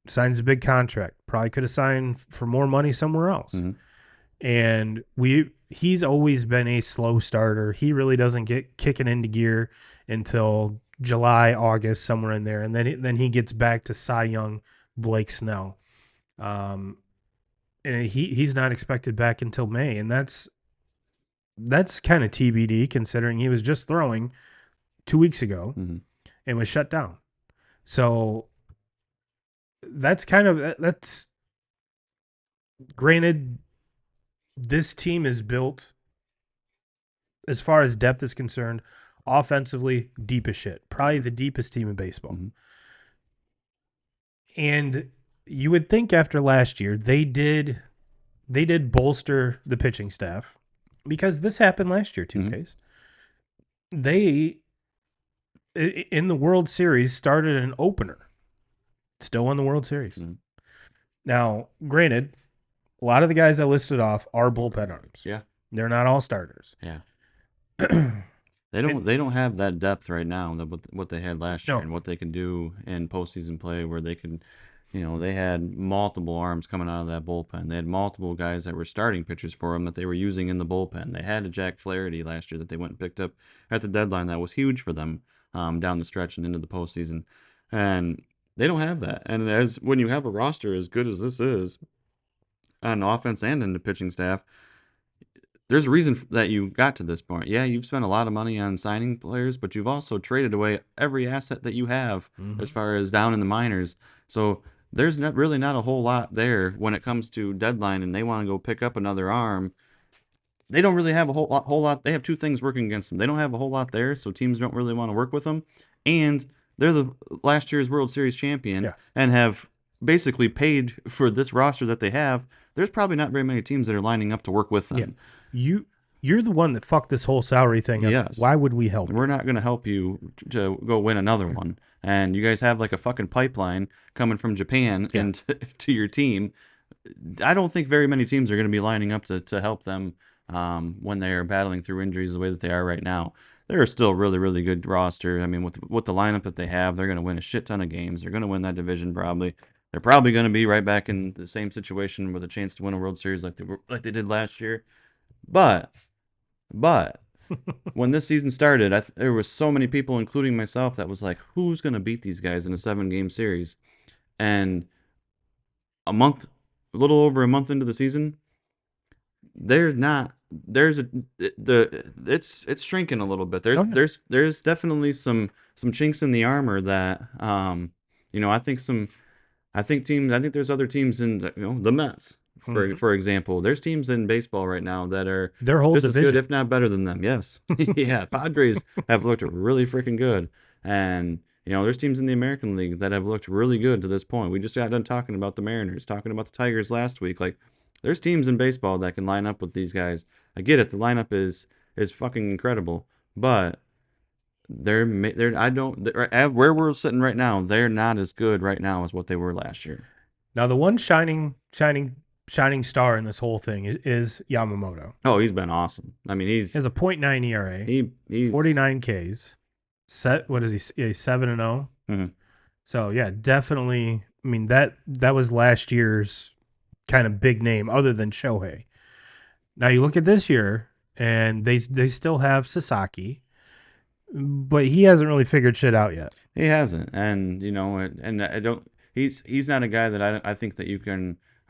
signs a big contract. Probably could have signed for more money somewhere else. Mm-hmm. And he's always been a slow starter. He really doesn't get kicking into gear until July, August, somewhere in there, and then he gets back to Cy Young Blake Snell. And he's not expected back until May, and that's kind of TBD considering he was just throwing 2 weeks ago and was shut down. So that's granted, this team is built, as far as depth is concerned, offensively deep as shit. Probably the deepest team in baseball. And you would think after last year they did bolster the pitching staff, because this happened last year too, Case. They, in the World Series, started an opener. Still won the World Series. Now, granted, a lot of the guys I listed off are bullpen arms. Yeah. They're not all starters. Yeah. They don't have that depth right now, what they had last year, and what they can do in postseason play, where they can, they had multiple arms coming out of that bullpen. They had multiple guys that were starting pitchers for them that they were using in the bullpen. They had a Jack Flaherty last year that they went and picked up at the deadline that was huge for them down the stretch and into the postseason. And they don't have that. And when you have a roster as good as this is, on offense and in the pitching staff, there's a reason that you got to this point. Yeah, you've spent a lot of money on signing players, but you've also traded away every asset that you have as far as down in the minors. So there's really not a whole lot there when it comes to deadline, and they want to go pick up another arm. They don't really have a whole lot. They have two things working against them. They don't have a whole lot there, so teams don't really want to work with them. And they're the last year's World Series champion and have basically paid for this roster that they have. There's probably not very many teams that are lining up to work with them. Yeah. You're the one that fucked this whole salary thing up. Yes. Why would we help? We're not going to help you to go win another one. And you guys have like a fucking pipeline coming from Japan into to your team. I don't think very many teams are going to be lining up to help them when they are battling through injuries the way that they are right now. They're still a really, really good roster. I mean, with the lineup that they have, they're going to win a shit ton of games. They're going to win that division probably. They're probably going to be right back in the same situation with a chance to win a World Series like they did last year. But when this season started, there was so many people, including myself, that was like, who's going to beat these guys in a 7-game series? And a little over a month into the season, it's shrinking a little bit. There's definitely some chinks in the armor that I think there's other teams in the Mets, for example. There's teams in baseball right now that are their whole just division, as good, if not better than them. Yes. Yeah, Padres have looked really freaking good. And there's teams in the American League that have looked really good to this point. We just got done talking about the Mariners, talking about the Tigers last week. Like, there's teams in baseball that can line up with these guys. I get it. The lineup is fucking incredible, but where we're sitting right now, they're not as good right now as what they were last year. Now, the one shining star in this whole thing is Yamamoto. Oh, he's been awesome. I mean, he has a .9 ERA. He's 49 Ks. What is he? 7-0. Mm-hmm. So yeah, definitely. I mean, that was last year's kind of big name, other than Shohei. Now you look at this year, and they still have Sasaki, but he hasn't really figured shit out yet. He hasn't, and I don't. He's not a guy that I think that you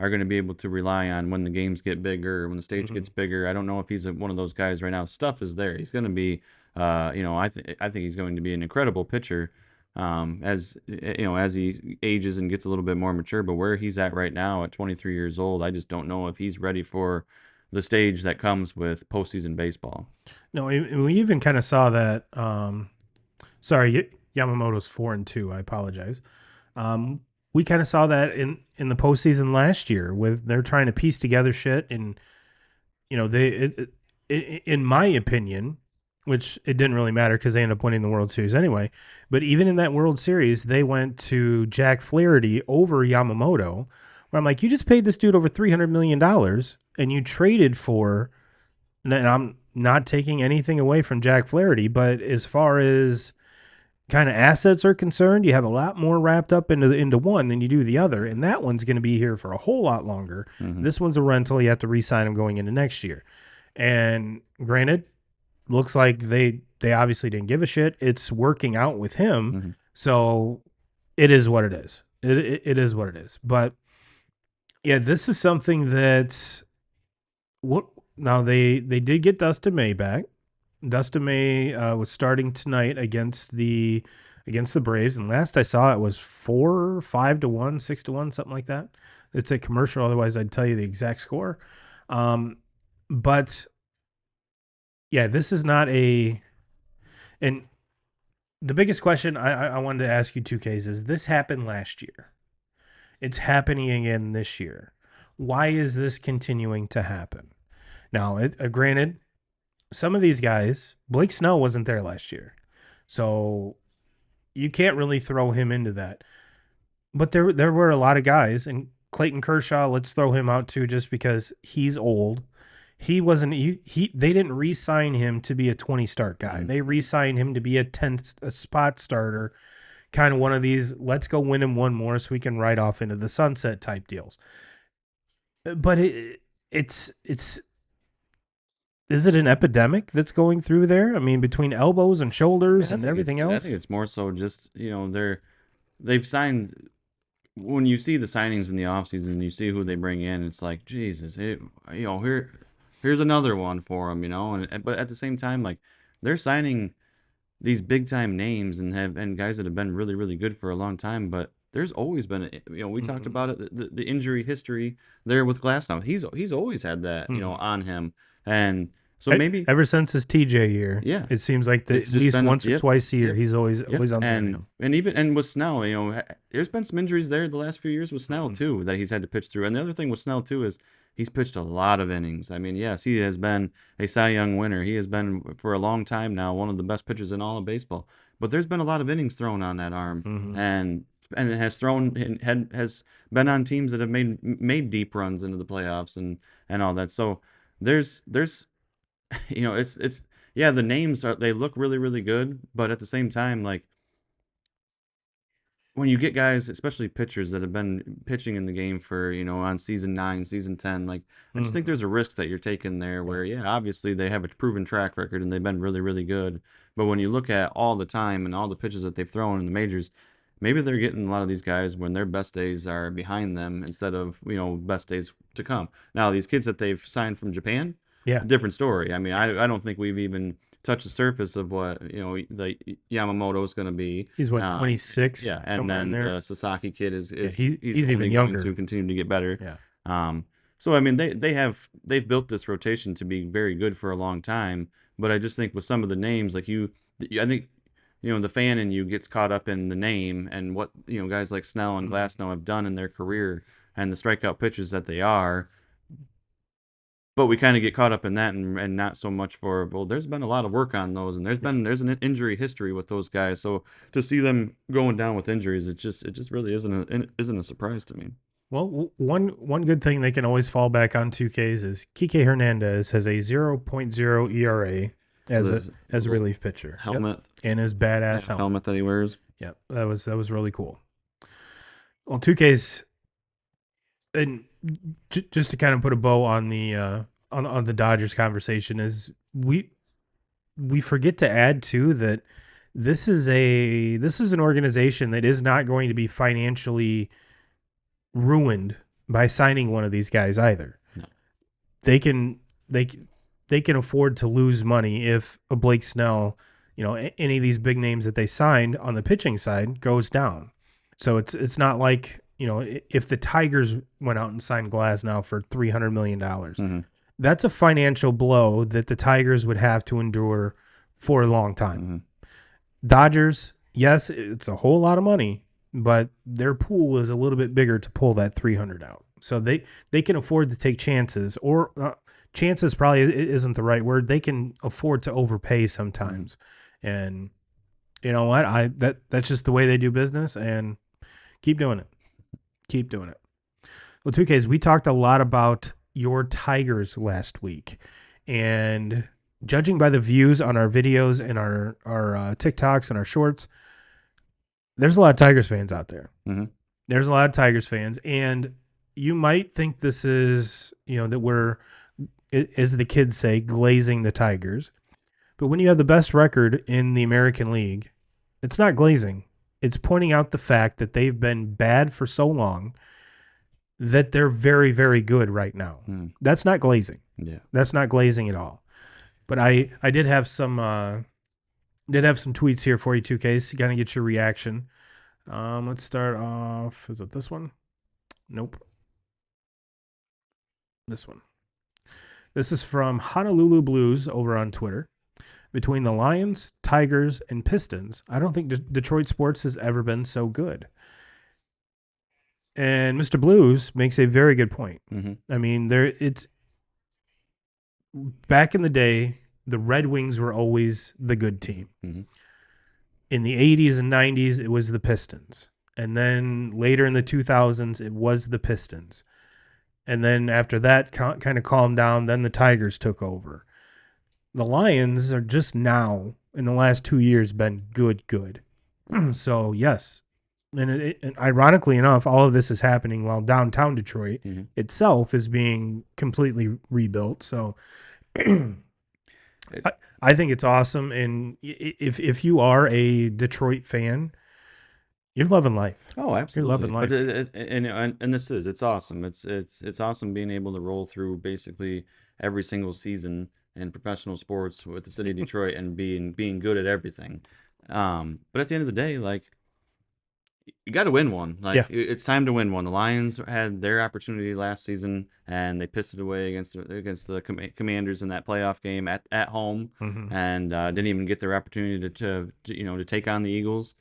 are going to be able to rely on when the games get bigger, when the stage gets bigger. I don't know if he's one of those guys right now. Stuff is there. He's going to be, I think he's going to be an incredible pitcher, as he ages and gets a little bit more mature. But where he's at right now at 23 years old, I just don't know if he's ready for the stage that comes with postseason baseball. No, we even kind of saw that. Sorry, Yamamoto's 4-2. I apologize. We kind of saw that in the postseason last year, with they're trying to piece together shit, and in my opinion, which it didn't really matter because they ended up winning the World Series anyway. But even in that World Series, they went to Jack Flaherty over Yamamoto. Where I'm like, you just paid this dude over $300 million, and you traded for. And I'm not taking anything away from Jack Flaherty, but as far as kind of assets are concerned, you have a lot more wrapped up into one than you do the other, and that one's going to be here for a whole lot longer. This one's a rental. You have to re-sign him going into next year. And granted, looks like they obviously didn't give a shit. It's working out with him, so it is what it is. It is what it is. But yeah, this is something that what now they did get Dustin May back. Dustin May was starting tonight against the Braves, and last I saw it was 4-5-1, 6-1, something like that. It's a commercial, otherwise I'd tell you the exact score. But yeah, this is not a. And the biggest question I wanted to ask you, 2Ks, is this happened last year. It's happening again this year. Why is this continuing to happen? Now, granted, some of these guys, Blake Snell wasn't there last year, so you can't really throw him into that. But there were a lot of guys, and Clayton Kershaw, let's throw him out too, just because he's old. He wasn't. They didn't re-sign him to be a 20 start guy. They re-signed him to be a spot starter, kind of one of these. Let's go win him one more so we can ride off into the sunset type deals. But it's. Is it an epidemic that's going through there? I mean, between elbows and shoulders and everything else? I think it's more so just, they've signed. When you see the signings in the offseason, you see who they bring in, it's like, Jesus, here's another one for them, but at the same time, like, they're signing these big time names and guys that have been really, really good for a long time, but there's always been, we talked about it, the injury history there with Glasnow. He's always had that, on him. And so maybe ever since his TJ year, yeah, it seems like at least once or twice a year, he's always on there. And with Snell, there's been some injuries there the last few years with Snell too that he's had to pitch through. And the other thing with Snell too is he's pitched a lot of innings. I mean, yes, he has been a Cy Young winner. He has been for a long time now one of the best pitchers in all of baseball. But there's been a lot of innings thrown on that arm, and it has has been on teams that have made deep runs into the playoffs and all that. So there's it's yeah, the names they look really, really good, but at the same time, like, when you get guys, especially pitchers that have been pitching in the game for, on season 9, season 10, like, I just think there's a risk that you're taking there where, yeah, obviously they have a proven track record and they've been really, really good. But when you look at all the time and all the pitches that they've thrown in the majors, maybe they're getting a lot of these guys when their best days are behind them instead of, best days to come. Now, these kids that they've signed from Japan, different story. I mean, I don't think we've even touch the surface of what the Yamamoto is going to be. He's 26. Yeah, and then the Sasaki kid is he's even younger to continue to get better. Yeah. So I mean they've built this rotation to be very good for a long time, but I just think with some of the names like I think the fan in you gets caught up in the name and what guys like Snell and Glasnow have done in their career and the strikeout pitchers that they are. But we kind of get caught up in that and not so much for, well, there's been a lot of work on those and there's an injury history with those guys. So to see them going down with injuries, it just really isn't a surprise to me. Well, one good thing they can always fall back on 2Ks is Kike Hernandez has a 0.0 ERA as a relief pitcher. Helmet. And his badass helmet that he wears. Yep. That was really cool. Well, 2Ks, and just to kind of put a bow on the Dodgers conversation, is we forget to add too that this is an organization that is not going to be financially ruined by signing one of these guys either. No. They can afford to lose money if a Blake Snell, any of these big names that they signed on the pitching side goes down. So it's not like, if the Tigers went out and signed Glasnow for $300 million, that's a financial blow that the Tigers would have to endure for a long time. Dodgers, yes, it's a whole lot of money, but their pool is a little bit bigger to pull that 300 out. So they can afford to take chances, or chances probably isn't the right word. They can afford to overpay sometimes. And you know what? That's just the way they do business, and keep doing it. Keep doing it. Well, 2Ks, we talked a lot about your Tigers last week, and judging by the views on our videos and our TikToks and our shorts, there's a lot of Tigers fans out there. Mm-hmm. There's a lot of Tigers fans, and you might think this is, that we're, as the kids say, glazing the Tigers. But when you have the best record in the American League, it's not glazing. It's pointing out the fact that they've been bad for so long that they're very, very good right now. That's not glazing. Yeah. That's not glazing at all. But I did have some tweets here for you, 2Ks. Got to get your reaction. Let's start off. Is it this one? Nope. This one. This is from Honolulu Blues over on Twitter. Between the Lions, Tigers, and Pistons, I don't think Detroit sports has ever been so good. And Mr. Blues makes a very good point. I mean, it's back in the day, the Red Wings were always the good team. In the 80s and 90s, it was the Pistons. And then later in the 2000s, it was the Pistons. And then after that kind of calmed down, then the Tigers took over. The Lions are just now, in the last 2 years, been good. So, yes. And ironically enough, all of this is happening while downtown Detroit itself is being completely rebuilt. So, I think it's awesome. And if you are a Detroit fan, you're loving life. Oh, absolutely. You're loving life. But it's awesome. It's awesome being able to roll through basically every single season in professional sports with the city of Detroit and being good at everything. But at the end of the day, like, you got to win one. Like, it's time to win one. The Lions had their opportunity last season, and they pissed it away against the Commanders in that playoff game at home, and didn't even get their opportunity to take on the Eagles,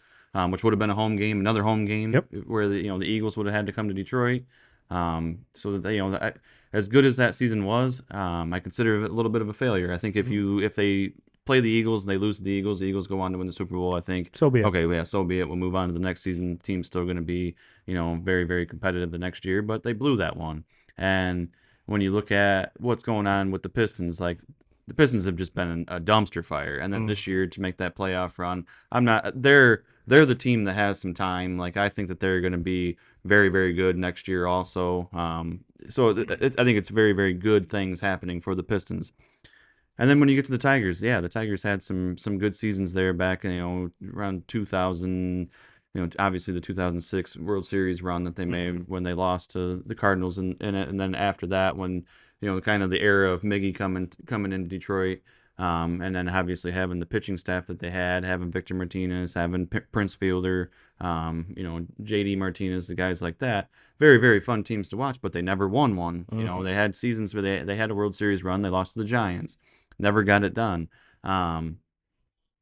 which would have been a home game, another home game, where the Eagles would have had to come to Detroit. So that as good as that season was, I consider it a little bit of a failure. I think if they play the Eagles and they lose to the Eagles go on to win the Super Bowl, I think. So be it. Okay, yeah, so be it. We'll move on to the next season. The team's still going to be, very, very competitive the next year, but they blew that one. And when you look at what's going on with the Pistons, like, the Pistons have just been a dumpster fire. And then this year to make that playoff run, they're the team that has some time. Like, I think that they're going to be very, very good next year also. So I think it's very, very good things happening for the Pistons. And then when you get to the Tigers, the Tigers had some good seasons there back, around 2000, obviously the 2006 World Series run that they made when they lost to the Cardinals in it. And then after that, when, kind of the era of Miggy coming into Detroit, and then obviously having the pitching staff that they had, having Victor Martinez, having Prince Fielder, JD Martinez, the guys like that. Very, very fun teams to watch, but they never won one. They had seasons where they had a World Series run. They lost to the Giants. Never got it done.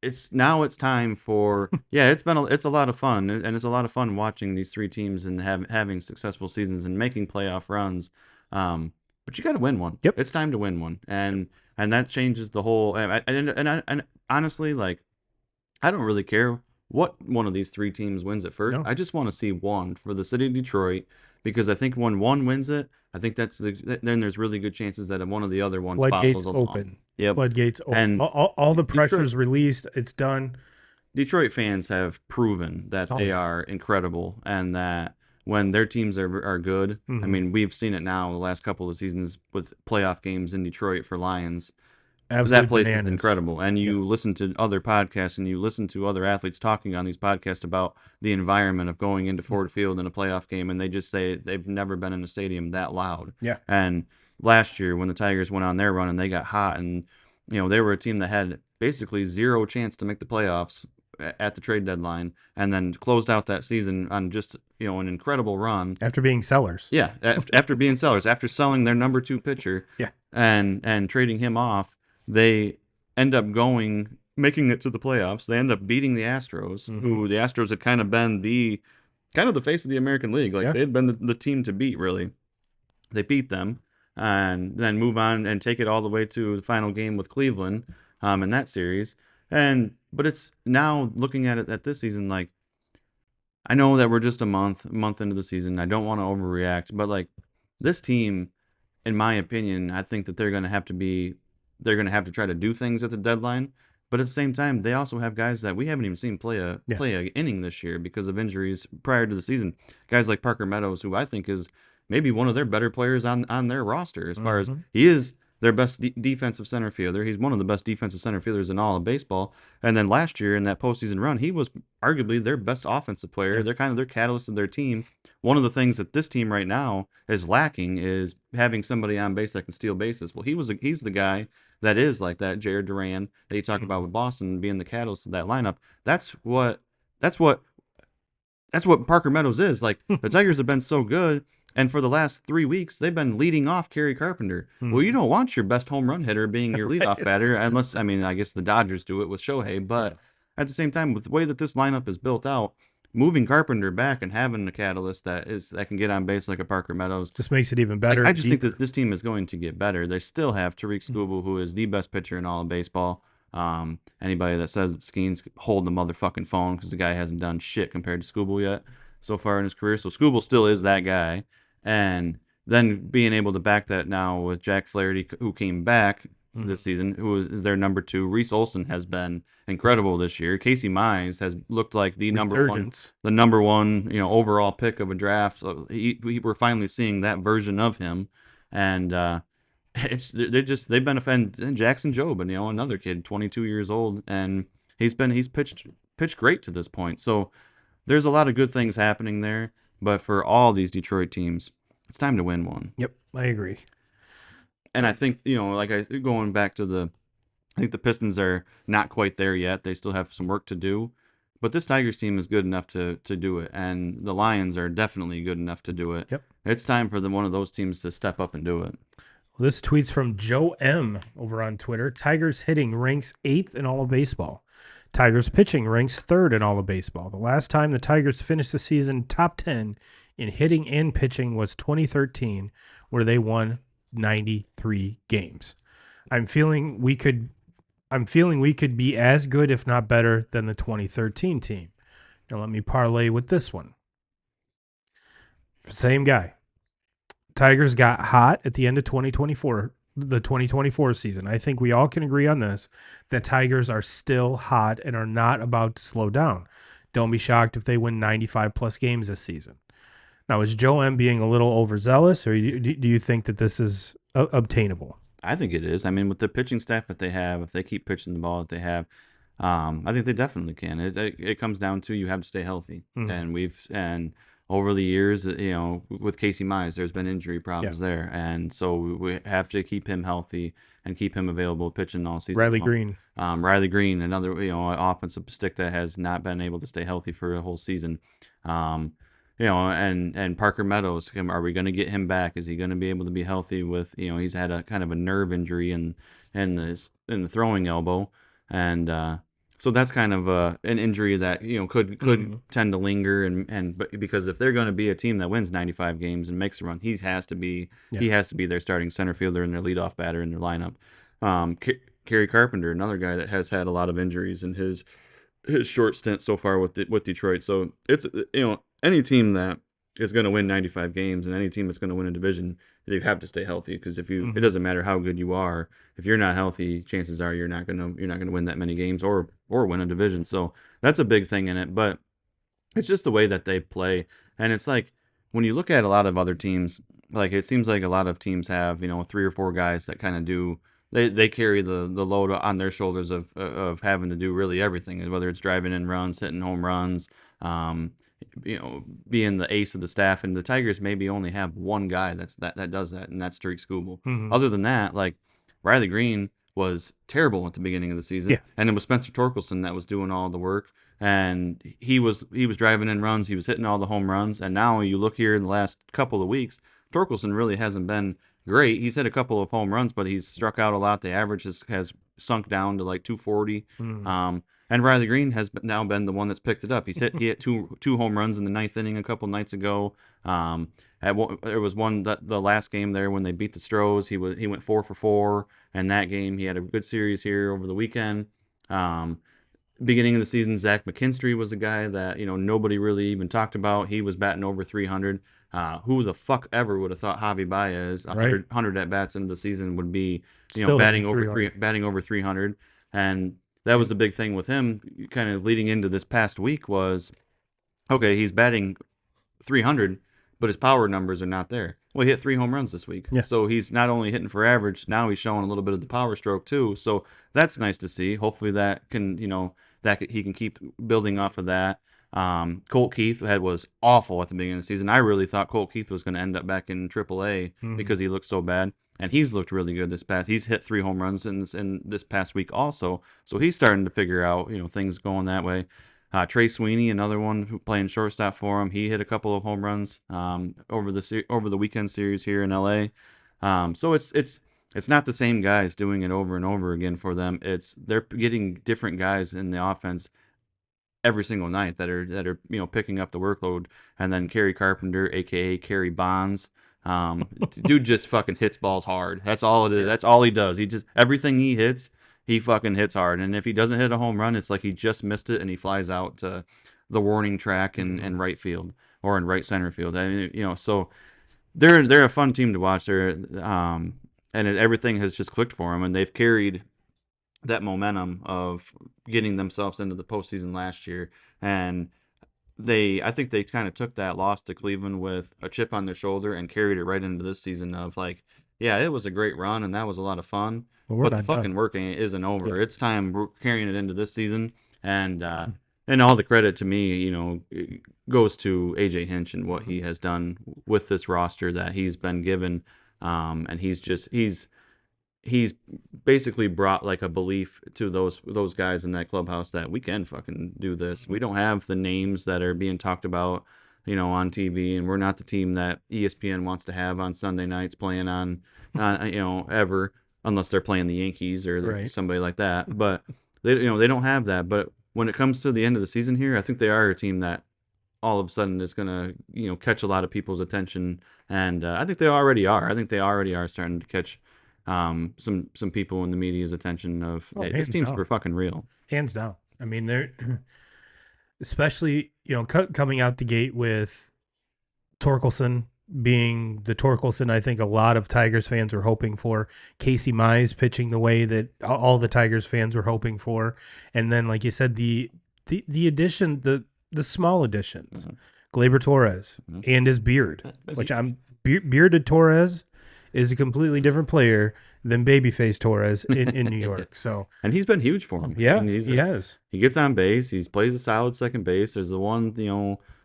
It's time for it's a lot of fun, and it's a lot of fun watching these three teams and having successful seasons and making playoff runs. But you got to win one. Yep. It's time to win one, and that changes the whole. And honestly, like, I don't really care what one of these three teams wins it first. No. I just want to see one for the city of Detroit, because I think when one wins it, I think then there's really good chances that one of the other ones Floodgates follows along. open. Yep. Floodgates open. And all the pressure is released. It's done. Detroit fans have proven that they are incredible, and that when their teams are good, I mean, we've seen it now the last couple of seasons with playoff games in Detroit for Lions. That place is incredible. And you listen to other podcasts and you listen to other athletes talking on these podcasts about the environment of going into Ford Field in a playoff game, and they just say they've never been in a stadium that loud. Yeah. And last year when the Tigers went on their run and they got hot, and they were a team that had basically zero chance to make the playoffs at the trade deadline, and then closed out that season on just an incredible run after being sellers. Yeah, after being sellers, after selling their number 2 pitcher. Yeah. And trading him off. They end up making it to the playoffs. They end up beating the Astros, who the Astros had kind of been the face of the American League. Like, they had been the team to beat, really. They beat them, and then move on and take it all the way to the final game with Cleveland in that series. But it's now looking at it at this season, like, I know that we're just a month into the season. I don't want to overreact, but, like, this team, in my opinion, I think that they're going to have to try to do things at the deadline, But at the same time, they also have guys that we haven't even seen Yeah. play a inning this year because of injuries prior to the season. Guys like Parker Meadows, who I think is maybe one of their better players on their roster, as far as Mm-hmm. he is their best defensive center fielder. He's one of the best defensive center fielders in all of baseball. And then last year in that postseason run, he was arguably their best offensive player. Yeah. They're kind of their catalyst of their team. One of the things that this team right now is lacking is having somebody on base that can steal bases. Well, he's the guy that is like that. Jared Duran that you talk about Mm-hmm. with Boston being the catalyst of that lineup. That's what that's what Parker Meadows is. Like the Tigers have been so good, and for the last 3 weeks they've been leading off Kerry Carpenter. Well, you Mm-hmm. don't want your best home run hitter being your leadoff Right. batter, unless I mean I guess the Dodgers do it with Shohei. Yeah. But at the same time, with the way that this lineup is built out, moving Carpenter back and having a catalyst that can get on base like a Parker Meadows, Just makes it even like better I and just think that deeper. this team is going to get better. They still have Tariq Mhm. Skubal, who is the best pitcher in all of baseball. Anybody that says that Skeens hold the motherfucking phone because the guy hasn't done shit compared to Skubal yet so far in his career. So Skubal still is that guy, and then being able to back that now with Jack Flaherty, who came back Mhm. this season, who is their number two. Reese Olson has been incredible this year. Casey Mize has looked like Resurgence. the number one, overall pick of a draft. So we're finally seeing that version of him, and they've been a fan. And Jackson Jobe, and another kid, 22 years old, and he's pitched great to this point. So there's a lot of good things happening there. But for all these Detroit teams, it's time to win one. Yep, I agree. And I think going back to I think the Pistons are not quite there yet. They still have some work to do. But this Tigers team is good enough to do it, and the Lions are definitely good enough to do it. Yep. It's time for one of those teams to step up and do it. Well, this tweet's from Joe M over on Twitter. Tigers hitting ranks 8th in all of baseball. Tigers pitching ranks 3rd in all of baseball. The last time the Tigers finished the season top 10 in hitting and pitching was 2013, where they won 93 games. I'm feeling we could be as good, if not better, than the 2013 team. Now let me parlay with this one. Same guy. Tigers got hot at the end of 2024, the 2024 season. I think we all can agree on this, that Tigers are still hot and are not about to slow down. Don't be shocked if they win 95 plus games this season. Now, is Joe M being a little overzealous, or do you think that this is obtainable? I think it is. I mean, with the pitching staff that they have, if they keep pitching the ball that they have, I think they definitely can. It comes down to you have to stay healthy, Mm-hmm. and over the years, with Casey Mize, there's been injury Yeah. problems there, and so we have to keep him healthy and keep him available pitching all season Riley long. Green. Riley Green, another offensive stick that has not been able to stay healthy for a whole season. Um, and Parker Meadows, are we going to get him back? Is he going to be able to be healthy with, he's had a kind of a nerve injury in the throwing elbow. And so that's kind of an injury that, could Mm-hmm. tend to linger. But because if they're going to be a team that wins 95 games and makes a run, Yeah. he has to be their starting center fielder and their leadoff batter in their lineup. Kerry Carpenter, another guy that has had a lot of injuries in his short stint so far with Detroit. So it's any team that is going to win 95 games and any team that's going to win a division, you have to stay healthy because it Mm-hmm. doesn't matter how good you are, if you're not healthy, chances are you're not gonna win that many games or win a division. So that's a big thing in it, but it's just the way that they play, and it's like when you look at a lot of other teams, like it seems like a lot of teams have three or four guys that kind of do they carry the load on their shoulders of having to do really everything, whether it's driving in runs, hitting home runs, um, being the ace of the staff. And the Tigers maybe only have one guy that does that, and that's Tariq Skubal. Mm-hmm. Other than that, like Riley Green was terrible at the beginning of the season, Yeah. and it was Spencer Torkelson that was doing all the work, and he was driving in runs, he was hitting all the home runs, and now you look here in the last couple of weeks, Torkelson really hasn't been great. He's hit a couple of home runs, but he's struck out a lot. The average has sunk down to like 240. Mm-hmm. And Riley Green has now been the one that's picked it up. He hit two home runs in the ninth inning a couple nights ago. There was one that the last game there when they beat the Stros, he went 4 for 4. And that game he had a good series here over the weekend. Um, Beginning of the season, Zach McKinstry was a guy that nobody really even talked about. He was batting over 300. Who the fuck ever would have thought Javi Baez Right. 100 at bats into the season would be Still hitting batting over 300. batting over 300, and that was the big thing with him kind of leading into this past week was, okay, he's batting 300, but his power numbers are not there. Well, he hit 3 home runs this week. Yeah. So he's not only hitting for average, now he's showing a little bit of the power stroke too. So that's nice to see. Hopefully that can, he can keep building off of that. Colt Keith was awful at the beginning of the season. I really thought Colt Keith was going to end up back in AAA because he looked so bad. And he's looked really good this past. He's hit 3 home runs in this past week also. So he's starting to figure out, things going that way. Trey Sweeney, another one who playing shortstop for him, he hit a couple of home runs over the weekend series here in LA. So it's not the same guys doing it over and over again for them. They're getting different guys in the offense every single night that are picking up the workload. And then Kerry Carpenter, aka Kerry Bonds, dude just fucking hits balls hard. That's all it is. That's all he does. Everything he hits, he fucking hits hard. And if he doesn't hit a home run, it's like he just missed it and he flies out to the warning track in right field or in right center field. I mean, so they're a fun team to watch. Everything has just clicked for them, and they've carried that momentum of getting themselves into the postseason last year. And I think they kind of took that loss to Cleveland with a chip on their shoulder and carried it right into this season of like, yeah, it was a great run and that was a lot of fun, but the fucking work isn't over. Yeah. It's time carrying it into this season, and all the credit to me, goes to AJ Hinch and what he has done with this roster that he's been given, and he's basically brought like a belief to those guys in that clubhouse that we can fucking do this. We don't have the names that are being talked about, on TV, and we're not the team that ESPN wants to have on Sunday nights playing on ever, unless they're playing the Yankees or somebody like that. But they don't have that. But when it comes to the end of the season here, I think they are a team that all of a sudden is going to catch a lot of people's attention, and I think they already are. I think they already are starting to catch some people in the media's attention of, hey, this team's for fucking real. Hands down. I mean, they're especially coming out the gate with Torkelson being the Torkelson I think a lot of Tigers fans were hoping for. Casey Mize pitching the way that all the Tigers fans were hoping for, and then like you said, the addition, the small additions, Gleyber Torres and his beard, which bearded Torres is a completely different player than babyface Torres in New York. So, and he's been huge for him. Yeah, he has. He gets on base. He plays a solid second base. There's the one,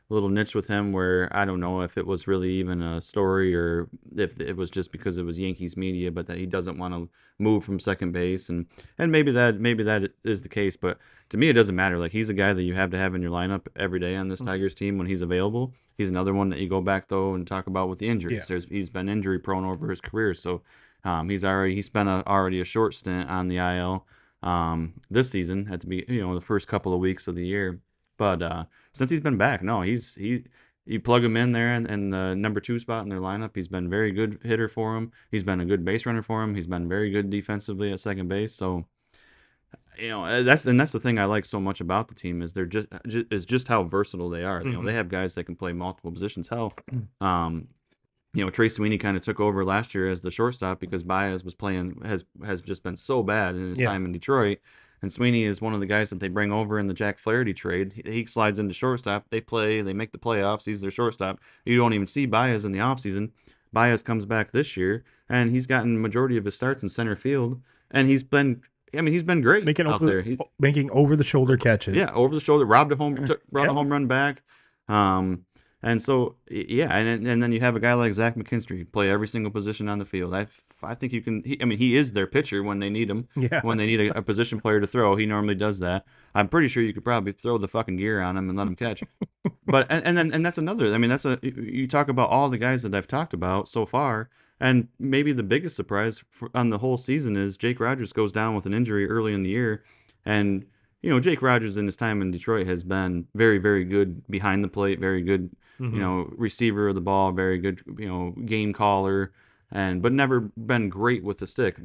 little niche with him where I don't know if it was really even a story or if it was just because it was Yankees media, but that he doesn't want to move from second base, and maybe that is the case. But to me, it doesn't matter. Like, he's a guy that you have to have in your lineup every day on this Tigers team when he's available. He's another one that you go back though and talk about with the injuries. Yeah. He's been injury prone over his career, so he spent already a short stint on the IL this season at the first couple of weeks of the year. But since he's been back, no, you plug him in there in the number 2 spot in their lineup. He's been a very good hitter for him. He's been a good base runner for him. He's been very good defensively at second base. So, that's the thing I like so much about the team is they're just how versatile they are. They have guys that can play multiple positions. Hell, Trey Sweeney kind of took over last year as the shortstop because Baez has just been so bad in his time in Detroit. And Sweeney is one of the guys that they bring over in the Jack Flaherty trade. He slides into shortstop. They make the playoffs. He's their shortstop. You don't even see Baez in the offseason. Baez comes back this year, and he's gotten majority of his starts in center field. And he's been great out there. Making over-the-shoulder catches. Yeah, over the shoulder. Brought a home run back. And so, yeah, and then you have a guy like Zach McKinstry play every single position on the field. I think you can. He is their pitcher when they need him. Yeah. When they need a position player to throw, he normally does that. I'm pretty sure you could probably throw the fucking gear on him and let him catch. But and that's another. I mean, you talk about all the guys that I've talked about so far, and maybe the biggest surprise on the whole season is Jake Rogers goes down with an injury early in the year, and Jake Rogers in his time in Detroit has been very, very good behind the plate, very good. Receiver of the ball, very good, game caller, but never been great with the stick.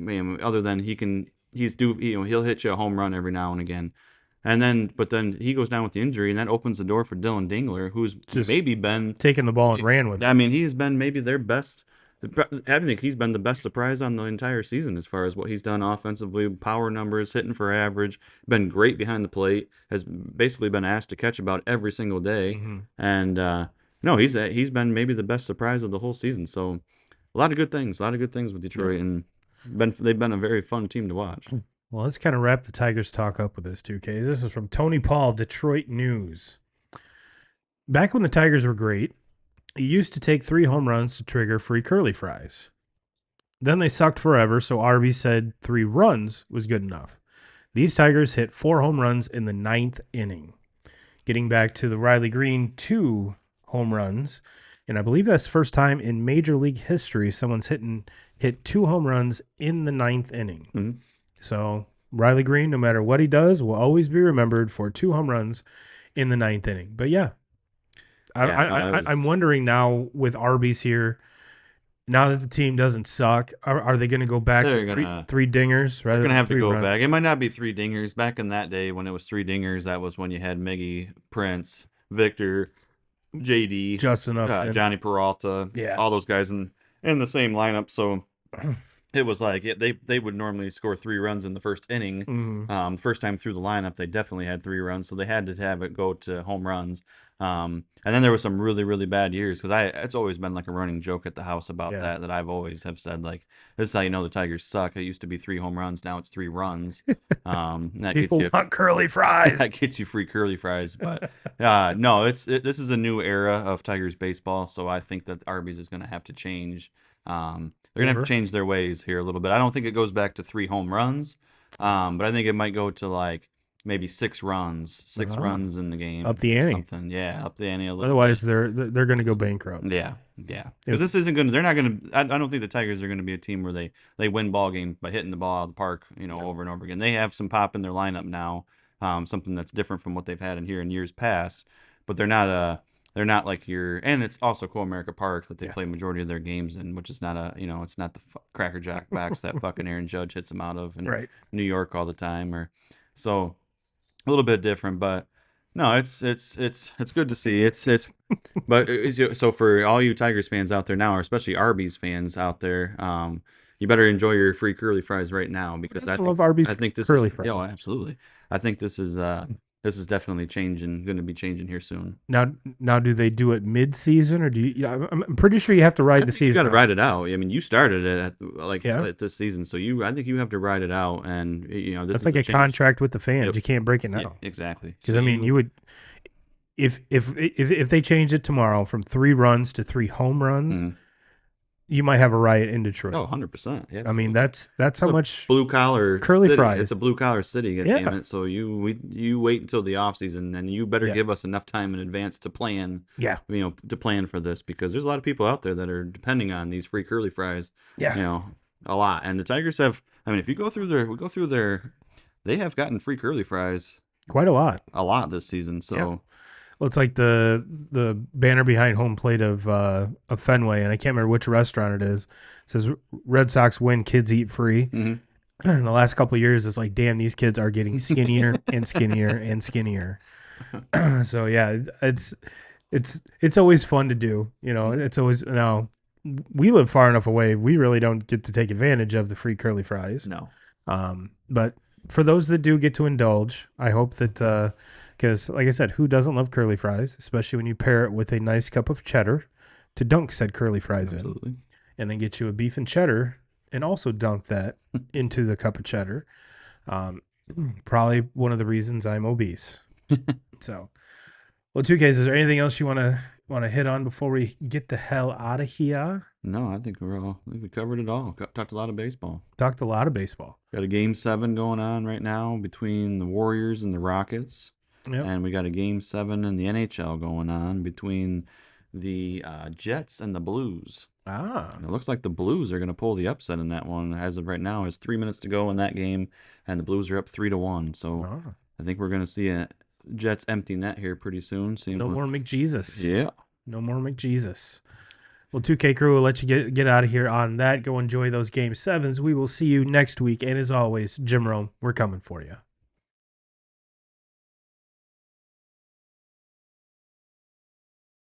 Other than he'll hit you a home run every now and again. But then he goes down with the injury, and that opens the door for Dylan Dingler, who's just maybe been taking the ball and ran with it. I mean, he's been maybe their best I think he's been the best surprise on the entire season as far as what he's done offensively, power numbers, hitting for average, been great behind the plate, has basically been asked to catch about every single day, Mm-hmm. and no, he's been maybe the best surprise of the whole season. So a lot of good things, with Yeah. Detroit, and they've been a very fun team to watch. Well, let's kind of wrap the Tigers talk up with this 2Ks. This is from Tony Paul, Detroit News. Back when the Tigers were great, it used to take 3 home runs to trigger free curly fries. Then they sucked forever, so Arby said 3 runs was good enough. These Tigers hit 4 home runs in the 9th inning. Getting back to the Riley Green 2 home runs, and I believe that's the first time in Major League history someone's hit 2 home runs in the 9th inning. Mm-hmm. So Riley Green, no matter what he does, will always be remembered for 2 home runs in the 9th inning. But yeah, Yeah, no, I'm wondering now with Arby's here, now that the team doesn't suck, are they going to go back they're to gonna three dingers they're rather gonna than have to 3 go runs? back. It might not be 3 dingers. Back in that day when it was 3 dingers, that was when you had Miggy, Prince, Victor, JD, Justin Upton. Johnny Peralta, Yeah. all those guys in the same lineup. So it was like they would normally score 3 runs in the first inning. Mm-hmm. First time through the lineup, they definitely had 3 runs, so they had to have it go to home runs. And then there was some really really bad years because it's always been like a running joke at the house about Yeah. that I've always have said like this is how you know the Tigers suck. It used to be 3 home runs, now it's 3 runs. That gets People you want curly fries. that gets you free curly fries. But no, this is a new era of Tigers baseball, so I think that Arby's is going to have to change. They're gonna have to change their ways here a little bit. I don't think it goes back to 3 home runs, but I think it might go to like maybe 6 runs, six Uh-huh. runs in the game, Up the ante. something. Yeah, up the ante a little Otherwise, bit. they're going to go bankrupt. Yeah, because this isn't gonna. They're not gonna. I don't think the Tigers are gonna be a team where they win ball games by hitting the ball out of the park, over and over again. They have some pop in their lineup now, something that's different from what they've had in years past. But they're not like and it's also Co-America Park that they play majority of their games in, which is not it's not the Cracker Jack backs that fucking Aaron Judge hits them out of in New York all the time, so a little bit different, but no, it's good to see. But so for all you Tigers fans out there now, or especially Arby's fans out there, you better enjoy your free curly fries right now because I love Arby's this curly is fries. yeah, absolutely. I think this is definitely changing, going to be changing here soon. Now, do they do it mid-season or do you? Yeah, I'm pretty sure you have to ride the season. You got to ride it out. I mean, you started it Yeah. at this season, so I think you have to ride it out, and this That's is like a change. contract with the fans. Yep. You can't break it now. Yeah, exactly. Because I mean, you would if they change it tomorrow from 3 runs to 3 home runs, you might have a riot in Detroit. Oh, 100%. Yeah. I mean, that's how much blue collar curly city. fries. It's a blue collar city, Yeah. damn it. So you wait until the off season, and you better Yeah. give us enough time in advance to plan. Yeah. To plan for this, because there's a lot of people out there that are depending on these free curly fries. Yeah. A lot. And the Tigers have. I mean, if you go through their, they have gotten free curly fries Quite a lot. this season. So. Well, it's like the banner behind home plate of Fenway, and I can't remember which restaurant it is. It says Red Sox win, kids eat free. Mm-hmm. In the last couple of years, it's like, damn, these kids are getting skinnier and skinnier and skinnier. So yeah, it's always fun to do. It's always now we live far enough away. We really don't get to take advantage of the free curly fries. No. But for those that do get to indulge, I hope that because, like I said, who doesn't love curly fries, especially when you pair it with a nice cup of cheddar to dunk said curly fries in, and then get you a beef and cheddar and also dunk that into the cup of cheddar. Probably one of the reasons I'm obese. So, well, 2Ks, is there anything else you want to hit on before we get the hell out of here? No, I think we covered it all. Talked a lot of baseball. Talked a lot of baseball. Got a Game 7 going on right now between the Warriors and the Rockets. Yep. And we got a Game 7 in the NHL going on between the Jets and the Blues. And it looks like the Blues are going to pull the upset in that one. As of right now, there's 3 minutes to go in that game, and the Blues are up 3-1. So I think we're going to see a Jets empty net here pretty soon. No more McJesus. Yeah. No more McJesus. Well, 2K crew will let you get out of here on that. Go enjoy those Game 7s. We will see you next week. And as always, Jim Rome, we're coming for you.